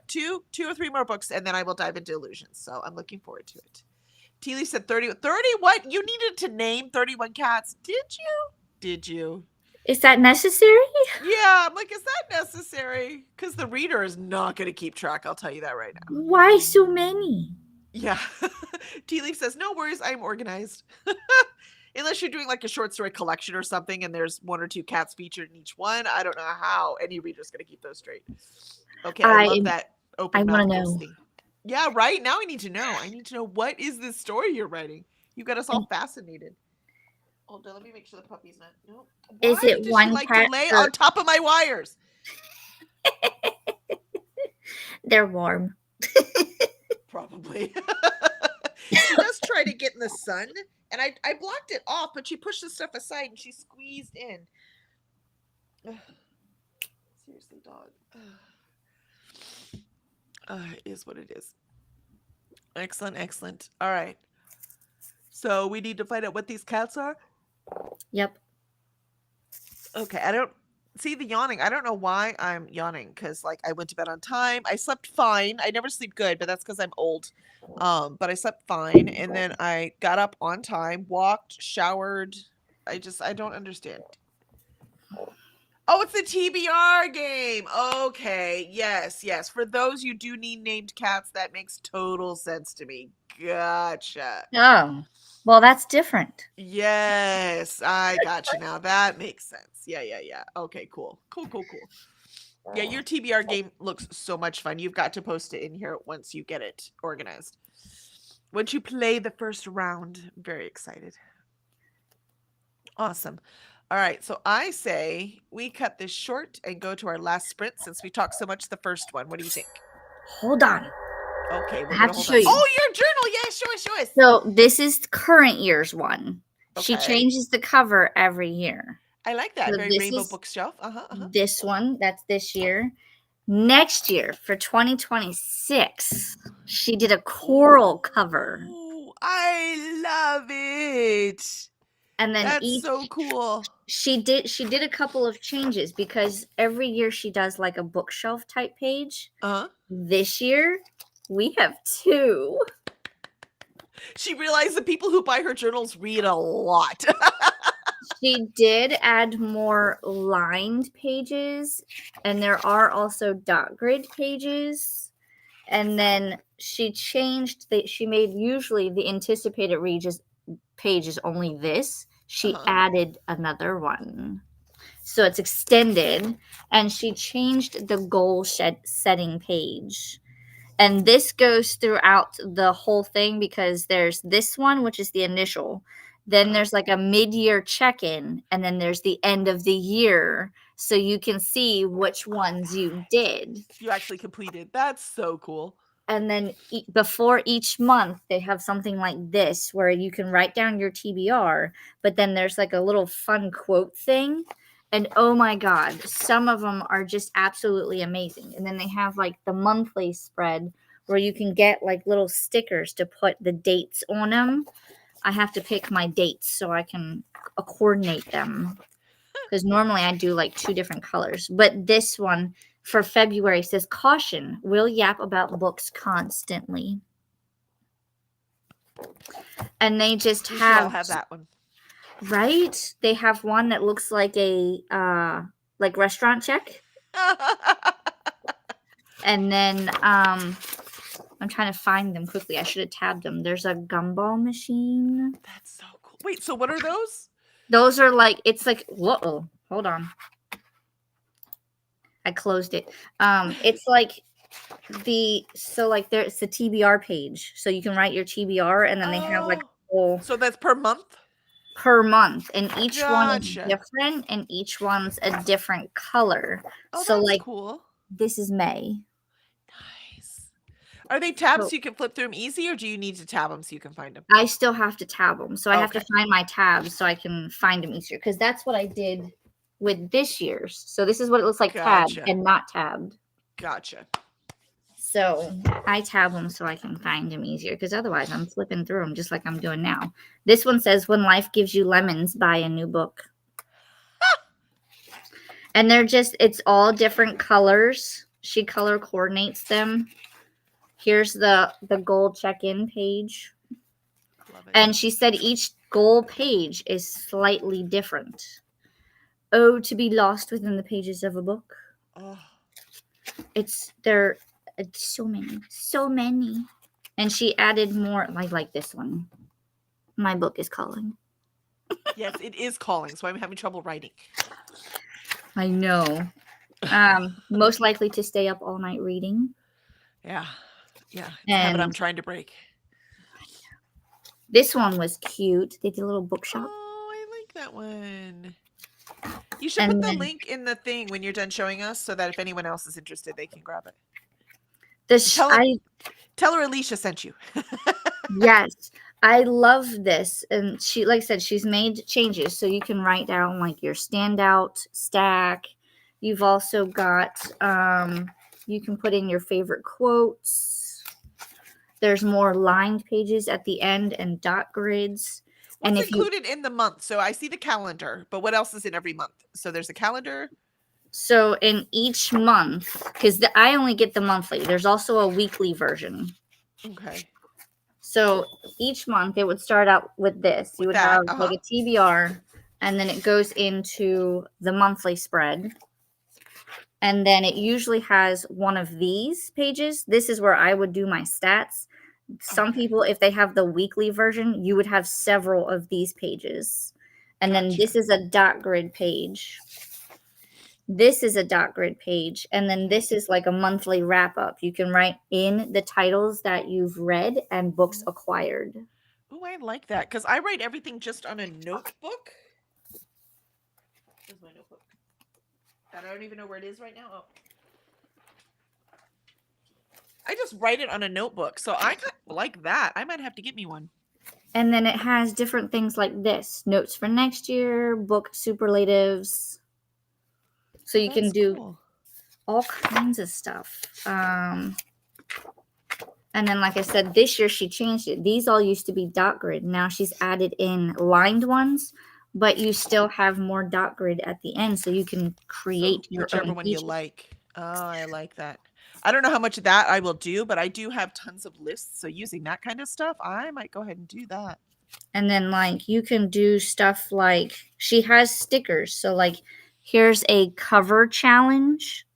two or three more books, and then I will dive into Illusions. So I'm looking forward to it. Teely said 30 what? You needed to name 31 cats. Did you? Is that necessary? Yeah, I'm like, is that necessary? Because the reader is not going to keep track. I'll tell you that right now. Why so many? Yeah. Tea Leaf says, no worries, I'm organized. Unless you're doing like a short story collection or something and there's 1 or 2 cats featured in each one. I don't know how any reader's going to keep those straight. Okay, I love that open mouth thing. Yeah, right? Now I need to know. I need to know, what is this story you're writing? You got us all fascinated. Hold on, let me make sure the puppy's not. Nope. Why is it does one she like to lay on top of my wires? They're warm. Probably. She does try to get in the sun, and I blocked it off, but she pushed the stuff aside and she squeezed in. Ugh. Seriously, dog. It is what it is. Excellent. All right. So we need to find out what these cats are? Yep. Okay, I don't see the yawning. I don't know why I'm yawning, because like I went to bed on time. I slept fine. I never sleep good, but that's because I'm old. But I slept fine, and then I got up on time, walked, showered. I don't understand. Oh, it's the TBR game. Okay, yes. For those you do need named cats, that makes total sense to me. Gotcha. Oh, well, that's different. Yes, I got you now. That makes sense. Yeah. Okay, cool. Yeah, your TBR game looks so much fun. You've got to post it in here once you get it organized. Once you play the first round, I'm very excited. Awesome. All right, so I say we cut this short and go to our last sprint since we talked so much the first one. What do you think? Hold on. Okay, we're I have gonna to hold show on. you. Oh, your journal! Yeah, show us. So this is current year's one. She Okay. changes the cover every year. I like that. So Very this rainbow is bookshelf. this one. That's this year. Next year for 2026, she did a coral cover. Ooh, I love it. And then That's so cool. she did a couple of changes because every year she does like a bookshelf type page. Uh-huh. This year we have 2. She realized the people who buy her journals read a lot. She did add more lined pages, and there are also dot grid pages. And then she changed she made usually the anticipated reads page is only this. She added another one. So it's extended, and she changed the goal setting page. And this goes throughout the whole thing because there's this one, which is the initial. Then there's like a mid-year check-in, and then there's the end of the year. So you can see which ones you did. You actually completed. That's so cool. And then before each month, they have something like this where you can write down your TBR, but then there's like a little fun quote thing. And oh my God, some of them are just absolutely amazing. And then they have like the monthly spread where you can get like little stickers to put the dates on them. I have to pick my dates so I can coordinate them. Because normally I do like 2 different colors. But this one for February says, caution, will yap about books constantly. And they just We should all have that one. Right? They have one that looks like a like restaurant check. And then I'm trying to find them quickly. I should have tabbed them. There's a gumball machine. That's so cool. Wait, so what are those? Those are like, it's like, whoa, hold on. I closed it. It's like there's the TBR page. So you can write your TBR, and then they have like a whole So that's per month? Per month, and each one is Gotcha. different, and each one's a different color. Oh, So that's like cool. this is May. Nice. Are they tabs so you can flip through them easy, or do you need to tab them so you can find them? I still have to tab them. So I have to find my tabs so I can find them easier, because that's what I did with this year's. So this is what it looks like tabbed and not tabbed. Gotcha. So I tab them so I can find them easier, because otherwise I'm flipping through them just like I'm doing now. This one says, when life gives you lemons, buy a new book. And it's all different colors. She color coordinates them. Here's the gold check-in page. Love it. And she said each goal page is slightly different. Oh, to be lost within the pages of a book. Oh. It's so many. And she added more, like this one. My book is calling. Yes, it is calling, so I'm having trouble writing. I know. Most likely to stay up all night reading. Yeah. It's a habit I'm trying to break. This one was cute. They did a little bookshop. Oh, I like that one. You should put the link in the thing when you're done showing us, so that if anyone else is interested, they can grab it. Tell her Alicia sent you. Yes, I love this. And she, like I said, she's made changes. So you can write down like your standout stack. You've also got, you can put in your favorite quotes. There's more lined pages at the end and dot grids. What's included in the month? So I see the calendar, but what else is in every month? So there's a calendar. So in each month, because I only get the monthly, there's also a weekly version. Okay. So each month it would start out with this. You would have like a TBR, and then it goes into the monthly spread. And then it usually has one of these pages. This is where I would do my stats. Some people, if they have the weekly version, you would have several of these pages. And then this is a dot grid page. this is a dot grid page, and then this is like a monthly wrap up. You can write in the titles that you've read and books acquired. Oh, I like that because I write everything just on a notebook. Where's my notebook? And I don't even know where it is right now. Oh. I just write it on a notebook. So I like that. I might have to get me one. And then it has different things like this: notes for next year, book superlatives. So you can do cool. all kinds of stuff. And then, like I said, this year she changed it. These all used to be dot grid. Now she's added in lined ones, but you still have more dot grid at the end, so you can create your whichever own one pages. you like. Oh, I like that. I don't know how much of that I will do, but I do have tons of lists. So using that kind of stuff, I might go ahead and do that. And then, like, you can do stuff like she has stickers. So, like, here's a cover challenge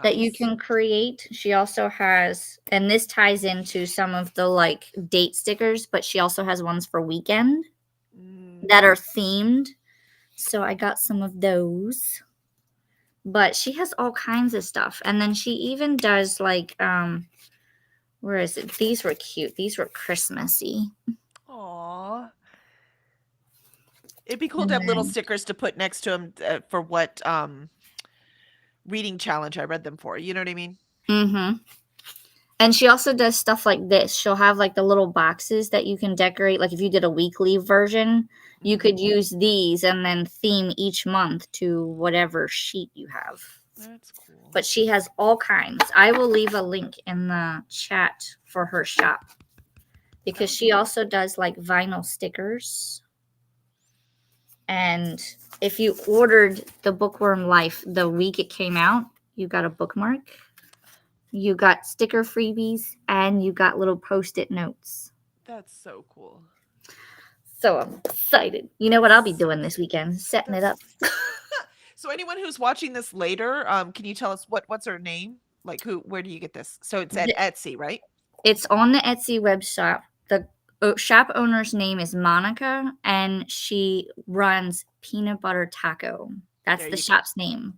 that you Nice. can create. She also has, and this ties into some of the like date stickers, but she also has ones for weekend that are themed. So I got some of those. But she has all kinds of stuff. And then she even does like where is it? These were cute. These were Christmassy. Aw. It'd be cool to have little stickers to put next to them for what reading challenge I read them for. You know what I mean? Mm-hmm. And she also does stuff like this. She'll have like the little boxes that you can decorate. Like if you did a weekly version, you could use these and then theme each month to whatever sheet you have. That's cool. But she has all kinds. I will leave a link in the chat for her shop because she also does like vinyl stickers. And if you ordered the Bookworm Life the week it came out, you got a bookmark. You got sticker freebies, and you got little Post-it notes. That's so cool. So I'm excited. You know what I'll be doing this weekend? Setting it up. So anyone who's watching this later, can you tell us what's her name? Like where do you get this? So it's at Etsy, right? It's on the Etsy web shop. The shop owner's name is Monica, and she runs Peanut Butter Taco. That's the shop's name.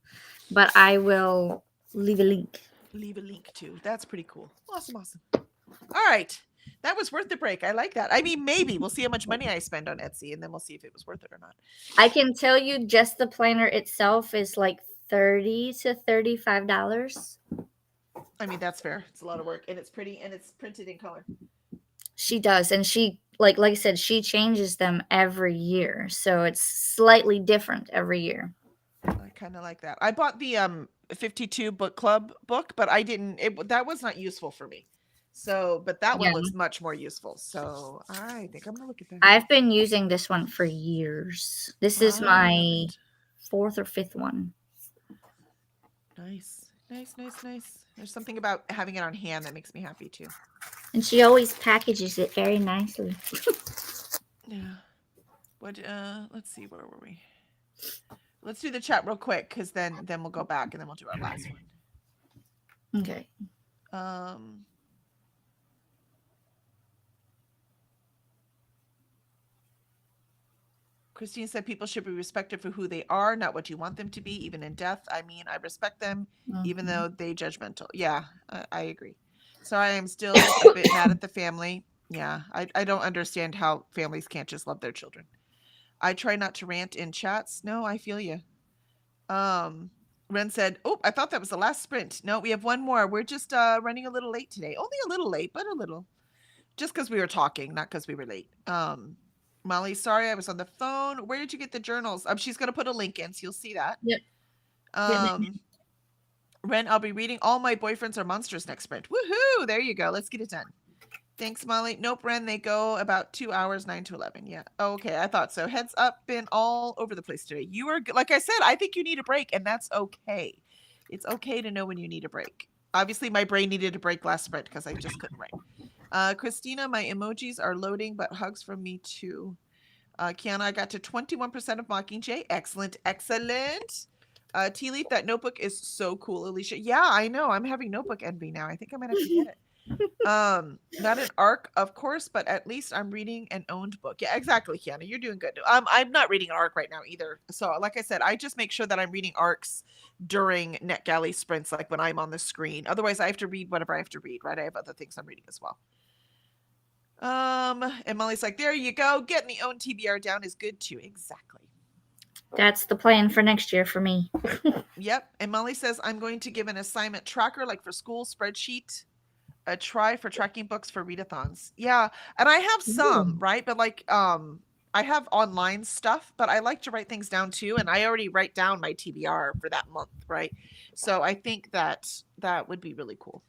But I will leave a link. Leave a link to. That's pretty cool. Awesome. All right. That was worth the break. I like that. I mean, maybe we'll see how much money I spend on Etsy, and then we'll see if it was worth it or not. I can tell you just the planner itself is like $30 to $35. I mean, that's fair. It's a lot of work, and it's pretty, and it's printed in color. She does, and she like I said, she changes them every year, so it's slightly different every year. I kind of like that. I bought the 52 book club book, but I didn't. That was not useful for me. So, but that one looks much more useful. So I think I'm gonna look at that. I've been using this one for years. This is my 4th or 5th one. Nice. There's something about having it on hand that makes me happy too. And she always packages it very nicely. Yeah. What? Let's see. Where were we? Let's do the chat real quick, because then we'll go back and then we'll do our last one. Okay. Christine said people should be respected for who they are, not what you want them to be, even in death. I mean, I respect them, even though they judgmental. Yeah, I agree. So I am still a bit mad at the family. Yeah, I don't understand how families can't just love their children. I try not to rant in chats. No, I feel you. Ren said, oh, I thought that was the last sprint. No, we have one more. We're just running a little late today. Only a little late, but a little. Just because we were talking, not because we were late. Molly, sorry, I was on the phone. Where did you get the journals? She's going to put a link in, so you'll see that. Yep. Ren, I'll be reading All My Boyfriends Are Monsters next sprint. Woohoo! There you go. Let's get it done. Thanks, Molly. Nope, Ren, they go about 2 hours, 9 to 11. Yeah. Okay, I thought so. Heads up, been all over the place today. You are, like I said, I think you need a break, and that's okay. It's okay to know when you need a break. Obviously, my brain needed a break last sprint because I just couldn't write. Christina, my emojis are loading, but hugs from me too. Kiana, I got to 21% of Mockingjay. Excellent. Tea Leaf, that notebook is so cool, Alicia. Yeah, I know. I'm having notebook envy now. I think I might have to get it. Not an arc, of course, but at least I'm reading an owned book. Yeah, exactly, Kiana. You're doing good. I'm not reading an arc right now either. So, like I said, I just make sure that I'm reading arcs during NetGalley sprints, like when I'm on the screen. Otherwise, I have to read whatever I have to read, right? I have other things I'm reading as well. And Molly's like, there you go. Getting the own TBR down is good too. Exactly. That's the plan for next year for me. Yep. And Molly says, I'm going to give an assignment tracker, like for school spreadsheet, a try for tracking books for readathons. Yeah. And I have some, right? But like, I have online stuff, but I like to write things down too. And I already write down my TBR for that month, right? So I think that that would be really cool.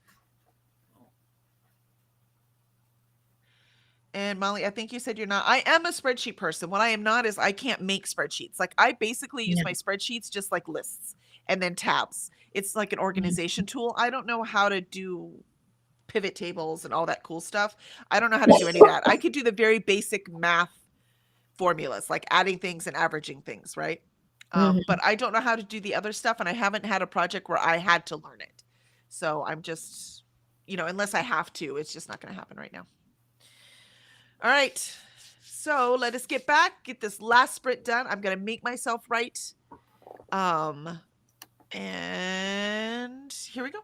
And Molly, I think you said you're not. I am a spreadsheet person. What I am not is I can't make spreadsheets. Like I basically use No. my spreadsheets just like lists and then tabs. It's like an organization tool. I don't know how to do pivot tables and all that cool stuff. I don't know how to do any of that. I could do the very basic math formulas, like adding things and averaging things, right? But I don't know how to do the other stuff, and I haven't had a project where I had to learn it. So I'm just, unless I have to, it's just not going to happen right now. All right. So let us get get this last sprint done. I'm going to make myself write. And here we go.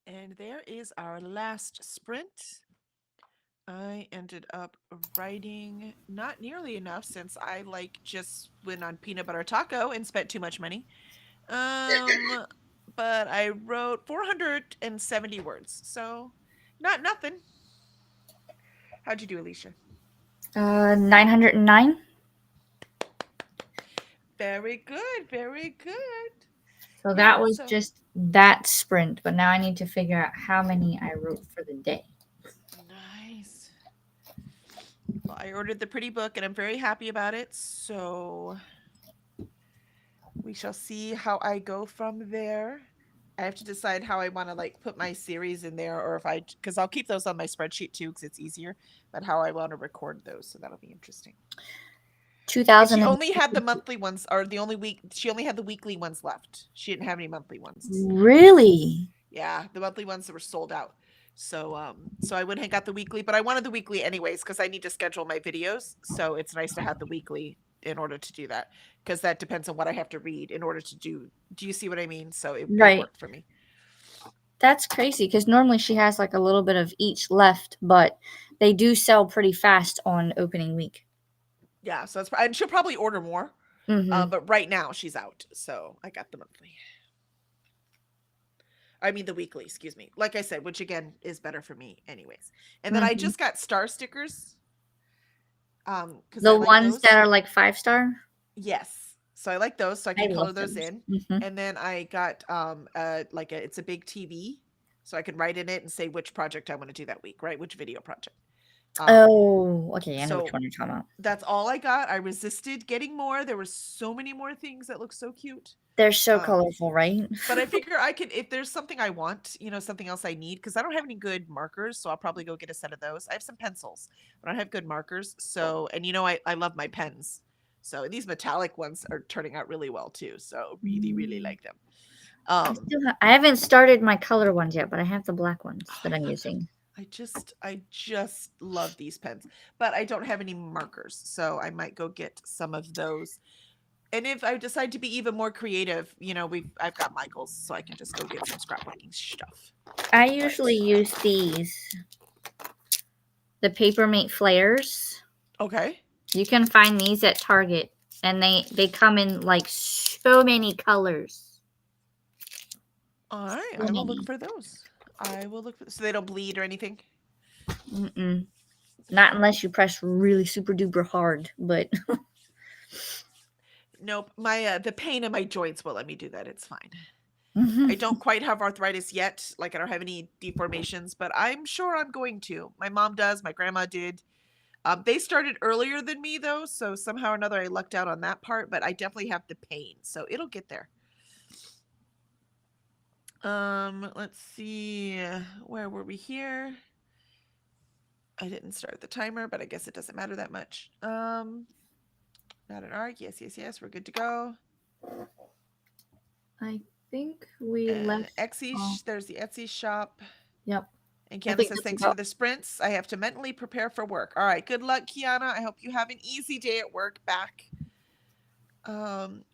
And there is our last sprint. I ended up writing not nearly enough since I just went on peanut butter taco and spent too much money. But I wrote 470 words, so not nothing. How'd you do, Alicia? 909. Very good, very good. So Yeah, that was so- just that sprint, but now I need to figure out how many I wrote for the day. Nice. Well, I ordered the pretty book and I'm very happy about it. So we shall see how I go from there. I have to decide how I want to put my series in there, or because I'll keep those on my spreadsheet too, because it's easier. But how I want to record those, so that'll be interesting. And 2000. she only had the monthly ones, or the only week. She only had the weekly ones left. She didn't have any monthly ones. Really? Yeah, the monthly ones that were sold out. So so I went and got the weekly, but I wanted the weekly anyways because I need to schedule my videos. So it's nice to have the weekly in order to do that, because that depends on what I have to read in order to do. Do you see what I mean? So it Right. worked for me. That's crazy because normally she has like a little bit of each left, but they do sell pretty fast on opening week. Yeah, so and she'll probably order more, Mhm. but right now she's out, so I got the monthly. I mean the weekly, excuse me. Like I said, which again is better for me, anyways. And then I Mhm. just got star stickers. Because The I like ones those. that are like 5-star. Yes. So I like those, so I can color love those in. Mhm. And then I got it's a big TV, so I can write in it and say which project I want to do that week, right? Which video project. Oh, okay. I know which so one you're talking about. That's all I got. I resisted getting more. There were so many more things that look so cute. They're so Um, colorful, right? But I figure I could, if there's something I want, something else I need, because I don't have any good markers, so I'll probably go get a set of those. I have some pencils, but I don't have good markers. So, and I love my pens. So these metallic ones are turning out really well too. So really, really like them. I haven't started my color ones yet, but I have the black ones Oh, that I I'm love using. I just love these pens, but I don't have any markers, so I might go get some of those. And if I decide to be even more creative, I've got Michael's, so I can just go get some scrapbooking stuff. I usually use these, the Papermate flares. Okay. You can find these at Target, and they come in like so many colors. All right, So I will many. look for those. I will look for, so they don't bleed or anything. Mm-mm. Not unless you press really super duper hard, but Nope. My the pain in my joints will let me do that. It's fine. I don't quite have arthritis yet. Like I don't have any deformations, but I'm sure I'm going to. My mom does. My grandma did. They started earlier than me though, so somehow or another I lucked out on that part. But I definitely have the pain, so it'll get there. Let's see. Where were we here? I didn't start the timer, but I guess it doesn't matter that much. Not an arc. Yes, yes, yes. We're good to go. I think we left. Etsy. There's the Etsy shop. Yep. And I Kiana think says, that's thanks about- for the sprints. I have to mentally prepare for work. All right. Good luck, Kiana. I hope you have an easy day at work back.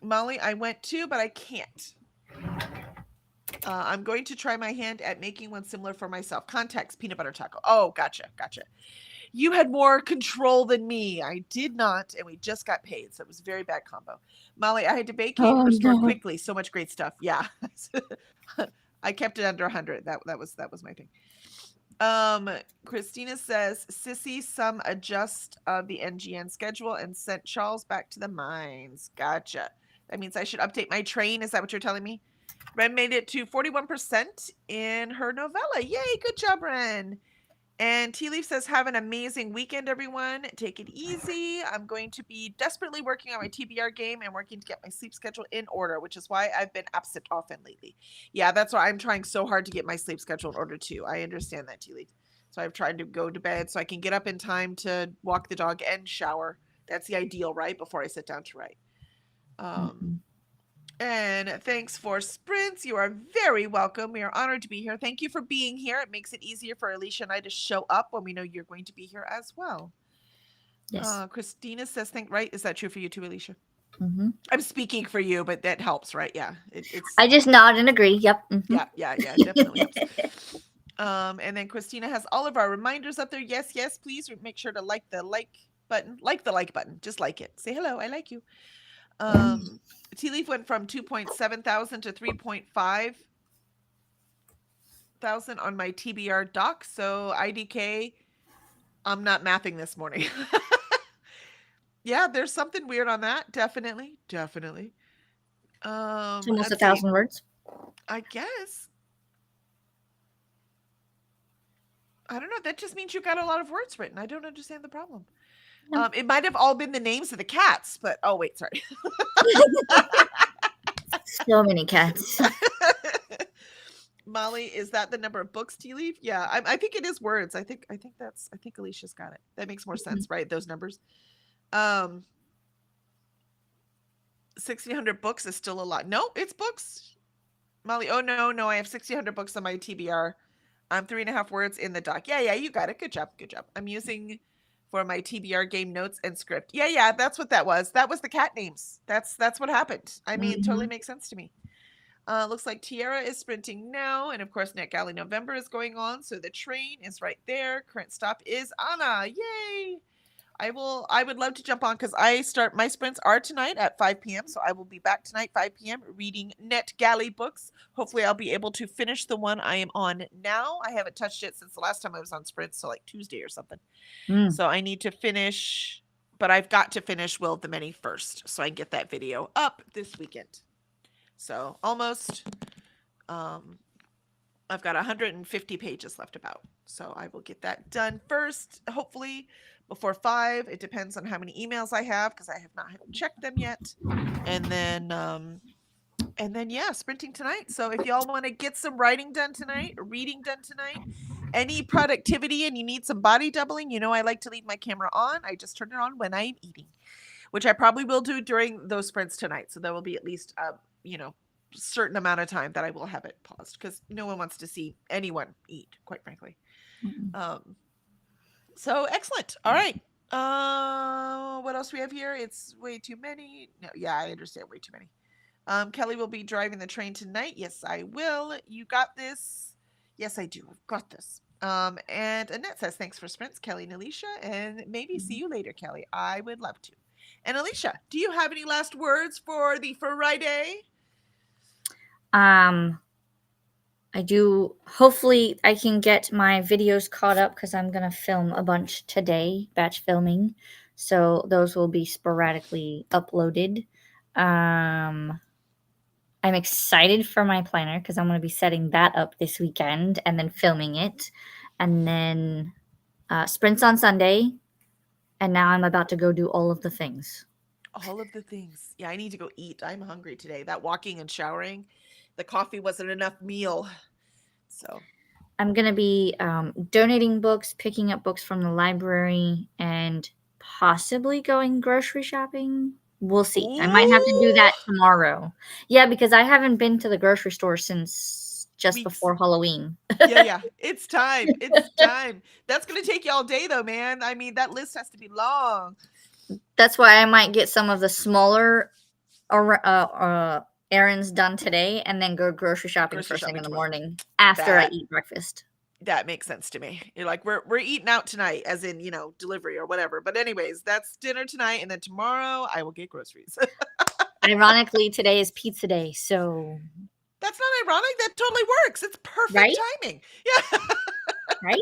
Molly, I went too, but I can't. I'm going to try my hand at making one similar for myself. Context, peanut butter taco. Oh, gotcha. You had more control than me. I did not, and we just got paid, so it was a very bad combo. Molly, I had to vacate her store quickly. So much great stuff. Yeah. I kept it under 100. That was my thing. Christina says, Sissy, some adjust of the NGN schedule and sent Charles back to the mines. Gotcha. That means I should update my train. Is that what you're telling me? Ren made it to 41% in her novella. Yay, good job, Ren. And Tea Leaf says, have an amazing weekend, everyone. Take it easy. I'm going to be desperately working on my TBR game and working to get my sleep schedule in order, which is why I've been absent often lately. Yeah, that's why I'm trying so hard to get my sleep schedule in order too. I understand that, Tea Leaf. So I've tried to go to bed so I can get up in time to walk the dog and shower. That's the ideal, right? Before I sit down to write. And thanks for sprints. You are very welcome. We are honored to be here. Thank you for being here. It makes it easier for Alicia and I to show up when we know you're going to be here as well. Yes. Christina says, right? Is that true for you too, Alicia? Mhm. I'm speaking for you, but that helps, right? Yeah, it's I just nod and agree. Yep. Mhm. yeah, definitely helps. And then Christina has all of our reminders up there. Yes, yes, please make sure to like the like button. Like the like button. Just like it. Say hello. I like you. Tea Leaf went from 2.7 thousand to 3.5 thousand on my TBR doc. So IDK, I'm not mathing this morning. Yeah, there's something weird on that. Definitely. It's almost Let's see. 1,000 words. I guess. I don't know. That just means you got a lot of words written. I don't understand the problem. No. It might have all been the names of the cats, but oh wait, sorry. So many cats. Molly, is that the number of books Tea Leaf? Yeah, I think it is words. I think Alicia's got it. That makes more sense, right? Those numbers. 1,600 books is still a lot. No, it's books. Molly, oh no, I have 1,600 books on my TBR. I'm 3.5 words in the doc. Yeah, you got it. Good job. I'm using for my TBR game notes and script. Yeah, that's what that was. That was the cat names. That's what happened. I mean, it totally makes sense to me. Looks like Tiara is sprinting now, and of course, NetGalley November is going on, so the train is right there. Current stop is Anna. Yay! I would love to jump on because my sprints are tonight at 5 p.m. So I will be back tonight, 5 p.m. reading NetGalley books. Hopefully I'll be able to finish the one I am on now. I haven't touched it since the last time I was on sprints, so like Tuesday or something. So I need to finish, but I've got to finish Will of the Many first, so I can get that video up this weekend. So almost, I've got 150 pages left about. So I will get that done first, hopefully before 5. It depends on how many emails I have because I have not checked them yet. And then yeah, sprinting tonight. So if y'all want to get some writing done tonight, reading done tonight, any productivity, and you need some body doubling, I like to leave my camera on. I just turn it on when I'm eating, which I probably will do during those sprints tonight. So there will be at least certain amount of time that I will have it paused because no one wants to see anyone eat, quite frankly. So excellent. All right. What else we have here? It's way too many. No, yeah, I understand, way too many. Kelly will be driving the train tonight. Yes, I will. You got this. Yes, I do. I've got this. And Annette says, thanks for sprints, Kelly and Alicia, and maybe see you later, Kelly. I would love to. And Alicia, do you have any last words for the Friday? I do. Hopefully I can get my videos caught up because I'm going to film a bunch today, batch filming. So those will be sporadically uploaded. I'm excited for my planner because I'm going to be setting that up this weekend and then filming it. And then sprints on Sunday. And now I'm about to go do all of the things. All of the things. Yeah, I need to go eat. I'm hungry today. That walking and showering, the coffee wasn't enough meal. So I'm going to be donating books, picking up books from the library, and possibly going grocery shopping. We'll see. I might have to do that tomorrow. Yeah, because I haven't been to the grocery store since just before Halloween. Yeah. It's time. That's going to take you all day, though, man. I mean, that list has to be long. That's why I might get some of the smaller errands done today and then go grocery shopping first thing in the morning after I eat breakfast. That makes sense to me. You're like, we're eating out tonight, as in, delivery or whatever. But anyways, that's dinner tonight. And then tomorrow I will get groceries. Ironically, today is pizza day. So that's not ironic. That totally works. It's perfect timing. Yeah. Right?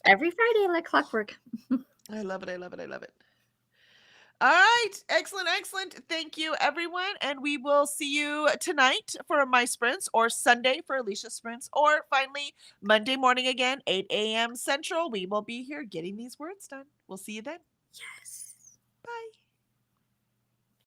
Every Friday like clockwork. I love it. All right. Excellent. Thank you, everyone. And we will see you tonight for my sprints, or Sunday for Alicia's sprints, or finally Monday morning again, 8 a.m. Central. We will be here getting these words done. We'll see you then. Yes. Bye.